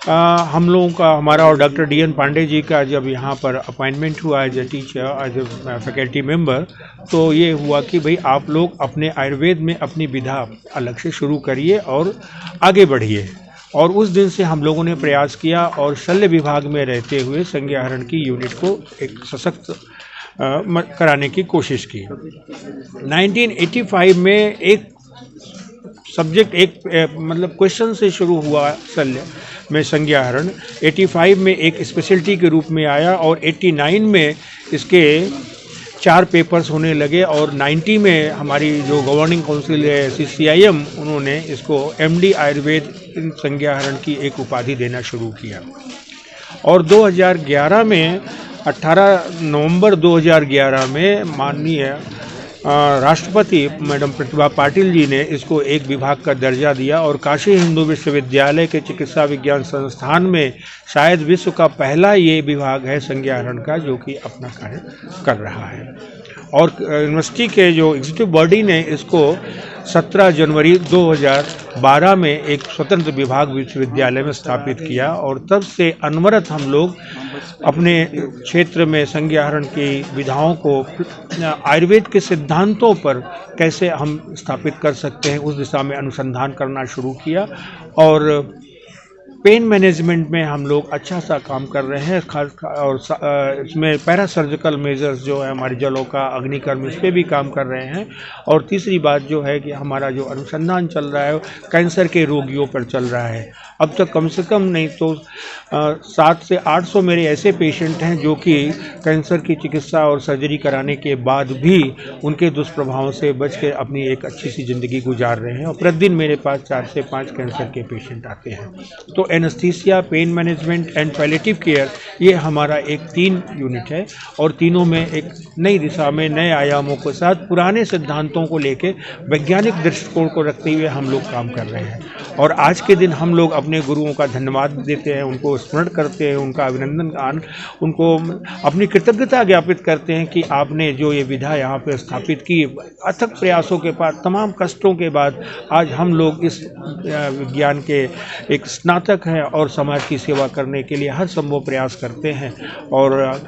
हम लोगों का, हमारा और डॉक्टर DN पांडे जी का जब यहाँ पर अपॉइंटमेंट हुआ as a teacher, as a faculty member, तो ये हुआ कि भाई आप लोग अपने आयुर्वेद में अपनी विधा अलग से शुरू करिए और आगे बढ़िए। और उस दिन से हम लोगों ने प्रयास किया और शल्य विभाग में रहते हुए संज्ञाहरण की यूनिट को एक सशक्त कराने की कोशिश की। 1985 में एक सब्जेक्ट मतलब क्वेश्चन से शुरू हुआ शल्य में संज्ञाहरण, 85 में एक स्पेशलिटी के रूप में आया और 89 में इसके 4 पेपर्स होने लगे और 90 में हमारी जो गवर्निंग काउंसिल है CCIM, उन्होंने इसको MD आयुर्वेद संज्ञाहरण की एक उपाधि देना शुरू किया। और 2011 में 18 नवंबर 2011 में माननीय राष्ट्रपति मैडम प्रतिभा पाटिल जी ने इसको एक विभाग का दर्जा दिया और काशी हिंदू विश्वविद्यालय के चिकित्सा विज्ञान संस्थान में शायद विश्व का पहला ये विभाग है संज्ञाहरण का जो कि अपना कार्य कर रहा है। और यूनिवर्सिटी के जो एग्जीक्यूटिव बॉडी ने इसको 17 जनवरी 2012 में एक स्वतंत्र विभाग विश्वविद्यालय में स्थापित किया और तब से अनवरत हम लोग अपने क्षेत्र में संज्ञाहरण की विधाओं को आयुर्वेद के सिद्धांतों पर कैसे हम स्थापित कर सकते हैं उस दिशा में अनुसंधान करना शुरू किया। और पेन मैनेजमेंट में हम लोग अच्छा सा काम कर रहे हैं, खास और इसमें पैरासर्जिकल मेजर्स जो है हमारे जलों का अग्निकर्म, इस पर भी काम कर रहे हैं। और तीसरी बात जो है कि हमारा जो अनुसंधान चल रहा है कैंसर के रोगियों पर चल रहा है। अब तक कम से कम नहीं तो 700 से 800 मेरे ऐसे पेशेंट हैं जो कि कैंसर की चिकित्सा और सर्जरी कराने के बाद भी उनके दुष्प्रभावों से बच के अपनी एक अच्छी सी ज़िंदगी गुजार रहे हैं। और प्रतिदिन मेरे पास 4 से 5 कैंसर के पेशेंट आते हैं। तो anaesthesia, pain management and palliative care, ये हमारा एक 3 यूनिट है और तीनों में एक नई दिशा में नए आयामों के साथ पुराने सिद्धांतों को लेके वैज्ञानिक दृष्टिकोण को रखते हुए हम लोग काम कर रहे हैं। और आज के दिन हम लोग अपने गुरुओं का धन्यवाद देते हैं, उनको स्मरण करते हैं, उनका अभिनंदन, उनको अपनी कृतज्ञता ज्ञापित करते हैं कि आपने जो ये विधा यहाँ पे स्थापित की, अथक प्रयासों के बाद, तमाम कष्टों के बाद आज हम लोग इस विज्ञान के एक स्नातक हैं और समाज की सेवा करने के लिए हर संभव प्रयास करते हैं। और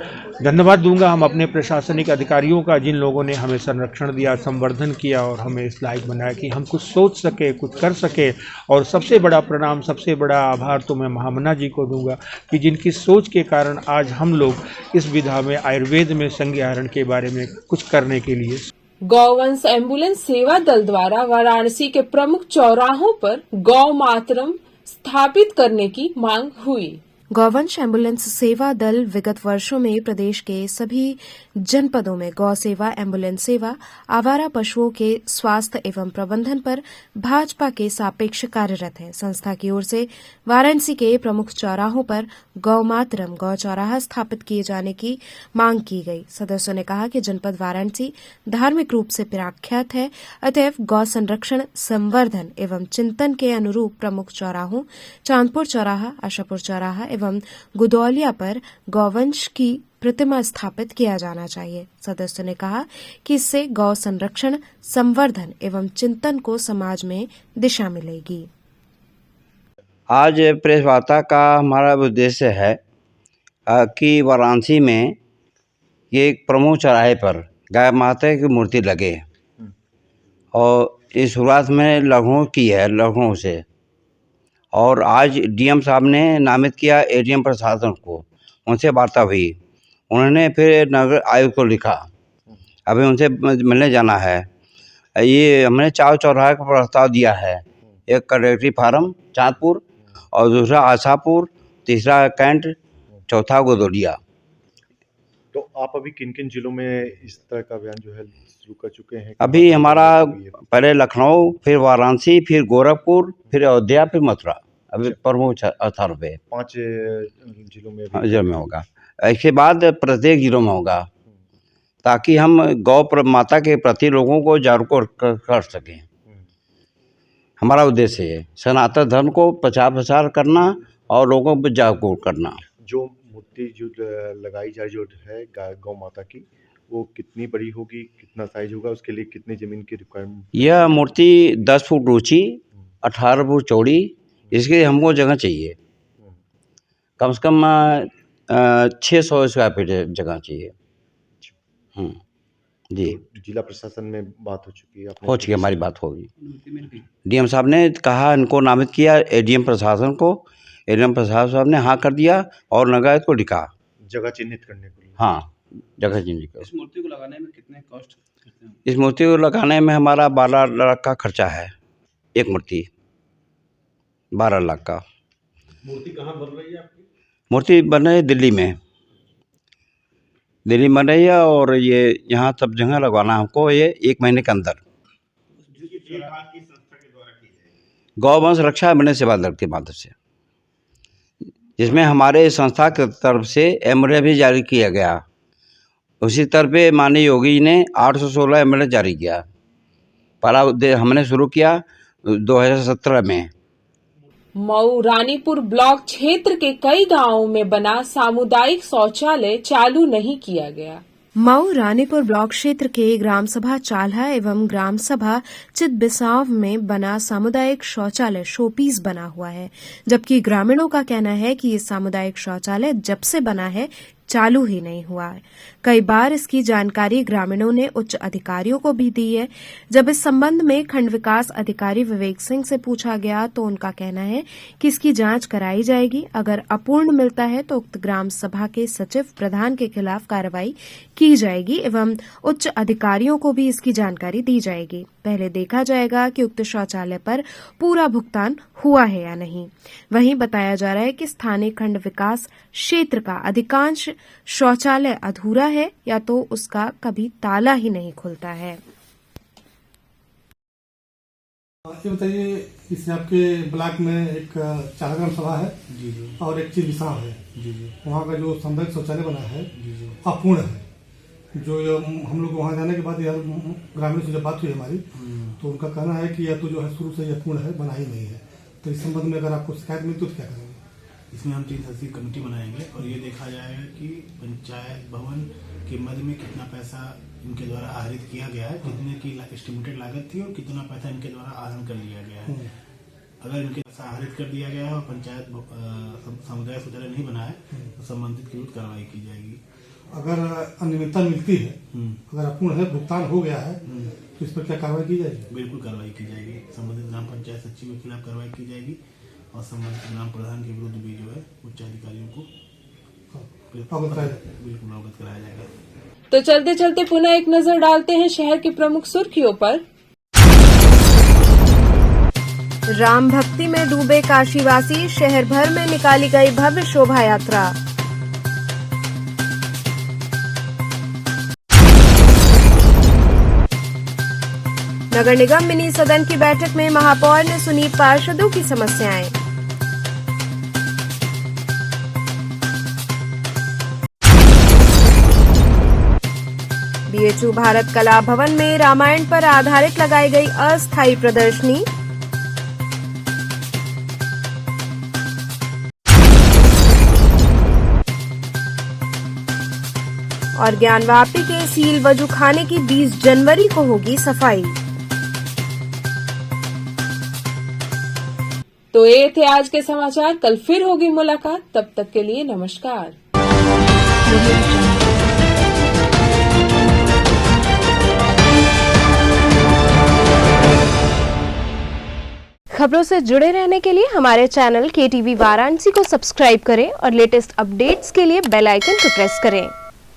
धन्यवाद दूंगा हम अपने प्रशासनिक अधिकारियों का जिन लोगों ने हमें संरक्षण दिया, संवर्धन किया और हमें इस लायक बनाया कि हम कुछ सोच सके, कुछ कर सके। और सबसे बड़ा प्रणाम, सबसे बड़ा आभार तो मैं महामना जी को दूंगा कि जिनकी सोच के कारण आज हम लोग इस विधा में आयुर्वेद में संज्ञाहरण के बारे में कुछ करने के लिए। गौवंश एम्बुलेंस सेवा दल द्वारा वाराणसी के प्रमुख चौराहों पर गौ मातरम स्थापित करने की मांग हुई। गौवंश एम्बुलेंस सेवा दल विगत वर्षों में प्रदेश के सभी जनपदों में गौ सेवा, एम्बुलेंस सेवा, आवारा पशुओं के स्वास्थ्य एवं प्रबंधन पर भाजपा के सापेक्ष कार्यरत है। संस्था की ओर से वाराणसी के प्रमुख चौराहों पर गौ मातरम गौ चौराहा स्थापित किए जाने की मांग की गई। सदस्यों ने कहा कि जनपद वाराणसी धार्मिक रूप से प्रख्यात है, अतएव गौ संरक्षण, संवर्धन एवं चिंतन के अनुरूप प्रमुख चौराहों चांदपुर चौराहा, आशापुर चौराहा एवं गुदौलिया पर गौवंश की प्रतिमा स्थापित किया जाना चाहिए। सदस्यों ने कहा कि इससे गौ संरक्षण, संवर्धन एवं चिंतन को समाज में दिशा मिलेगी। आज प्रेस वार्ता का हमारा उद्देश्य है कि वाराणसी में ये एक प्रमुख चौराहे पर गाय माता की मूर्ति लगे और इस शुरुआत में लखनऊ की है, लखनऊ से। और आज डीएम साहब ने नामित किया एडीएम प्रशासन को, उनसे वार्ता हुई। उन्होंने फिर नगर आयुक्त को लिखा, अभी उनसे मिलने जाना है। ये हमने 4 चौराहे का प्रस्ताव दिया है, एक कलेक्ट्री फार्म चांदपुर और दूसरा आशापुर, तीसरा कैंट, चौथा गोदौलिया। तो आप अभी किन किन जिलों में इस तरह का अभियान जो है शुरू कर चुके हैं? अभी हमारा पहले लखनऊ, फिर वाराणसी, फिर गोरखपुर, फिर अयोध्या, फिर मथुरा, अभी प्रमुख स्थानों पे 5 जिलों में होगा। इसके बाद प्रत्येक जिलों में होगा ताकि हम गौ माता के प्रति लोगों को जागरूक कर सकें। हमारा उद्देश्य है सनातन धर्म को प्रचार करना और लोगों को जागरूक करना। जो मूर्ति जो लगाई जाए जो है गौ माता की, वो कितनी बड़ी होगी, कितना साइज होगा, उसके लिए कितनी जमीन की रिक्वायरमेंट? यह मूर्ति 10 फुट ऊंची, 18 फुट चौड़ी, इसके लिए हमको जगह चाहिए, कम से कम 600 स्क्वायर फीट जगह चाहिए। जी जिला प्रशासन में बात हो चुकी है? हो चुकी, हमारी बात होगी। डीएम साहब ने कहा, इनको नामित किया एडीएम प्रशासन को, एडीएम प्रशासन साहब ने हाँ कर दिया और नगायत को लिखा जगह चिन्हित करने के लिए। हाँ, जगह चिन्हित कर। इस मूर्ति को लगाने में कितने कॉस्ट करते हैं? इस मूर्ति को लगाने में हमारा 12 लाख का खर्चा है। एक मूर्ति 12 लाख का। मूर्ति कहाँ बन रही है आपकी? मूर्ति बन रही है दिल्ली में, दिल्ली बन रही है और ये यहाँ सब जगह लगवाना है हमको, ये 1 महीने के अंदर। गौवंश रक्षा एवं सेवा दल के माध्यम से, जिसमें हमारे संस्था की तरफ से एमएलए भी जारी किया गया। उसी तरह पे माननीय योगी जी ने 816 एमएलए जारी किया। पहला हमने शुरू किया 2017 में। मऊ रानीपुर ब्लॉक क्षेत्र के कई गांवों में बना सामुदायिक शौचालय चालू नहीं किया गया। मऊ रानीपुर ब्लॉक क्षेत्र के ग्राम सभा चाल्हा एवं ग्राम सभा चितबिसाव में बना सामुदायिक शौचालय शोपीस बना हुआ है, जबकि ग्रामीणों का कहना है कि ये सामुदायिक शौचालय जब से बना है चालू ही नहीं हुआ है। कई बार इसकी जानकारी ग्रामीणों ने उच्च अधिकारियों को भी दी है। जब इस संबंध में खंड विकास अधिकारी विवेक सिंह से पूछा गया तो उनका कहना है कि इसकी जांच कराई जाएगी। अगर अपूर्ण मिलता है तो उक्त ग्राम सभा के सचिव प्रधान के खिलाफ कार्रवाई की जाएगी एवं उच्च अधिकारियों को भी इसकी जानकारी दी जाएगी। पहले देखा जाएगा कि उक्त शौचालय पर पूरा भुगतान हुआ है या नहीं। वहीं बताया जा रहा है कि स्थानीय खंड विकास क्षेत्र का अधिकांश शौचालय अधूरा है या तो उसका कभी ताला ही नहीं खुलता है। ये बताइए, इस आपके ब्लॉक में एक चालग्राम सभा है जी जी और एक चितबिसाव है जी जी। वहाँ का जो सामुदायिक शौचालय बना है जी जी अपूर्ण है। जो हम लोग वहाँ जाने के बाद यार ग्रामीणों से जब बात हुई हमारी तो उनका कहना है कि यह तो जो है शुरू से यह पूर्ण है, बना ही नहीं है। तो इस संबंध में अगर आपको शिकायत मिलती तो क्या करेंगे? इसमें हम 3 सदस्यीय कमेटी बनाएंगे और ये देखा जाएगा कि पंचायत भवन के मद में कितना पैसा इनके द्वारा आहरित किया गया है, कितने की एस्टिमेटेड लागत थी और कितना पैसा इनके द्वारा आहरण कर लिया गया है। अगर इनके पैसा आहरित कर दिया गया है और पंचायत समुदाय शौचालय नहीं बना है तो संबंधित की विरुद्ध कार्रवाई की जाएगी। अगर अनियमितता मिलती है, अगर अपूर्ण है, भुगतान हो गया है तो इस पर क्या कार्रवाई की जाएगी? बिल्कुल कार्रवाई की जाएगी। संबंधित ग्राम पंचायत सचिव के खिलाफ कार्रवाई की जाएगी और संबंधित ग्राम प्रधान के विरुद्ध भी जो है उच्च अधिकारियों को बिल्कुल अवगत कराया जाएगा। तो चलते चलते पुनः एक नजर डालते हैं शहर की प्रमुख सुर्खियों पर। राम भक्ति में डूबे काशीवासी, शहर भर में निकाली गई भव्य शोभा यात्रा। नगर निगम मिनी सदन की बैठक में महापौर ने सुनी पार्षदों की समस्याएं। बीएचयू भारत कला भवन में रामायण पर आधारित लगाई गई अस्थायी प्रदर्शनी। और ज्ञानवापी के सील वजू खाने की 20 जनवरी को होगी सफाई। तो ये थे आज के समाचार। कल फिर होगी मुलाकात, तब तक के लिए नमस्कार। खबरों से जुड़े रहने के लिए हमारे चैनल KTV वाराणसी को सब्सक्राइब करें और लेटेस्ट अपडेट्स के लिए बेल आइकन को प्रेस करें।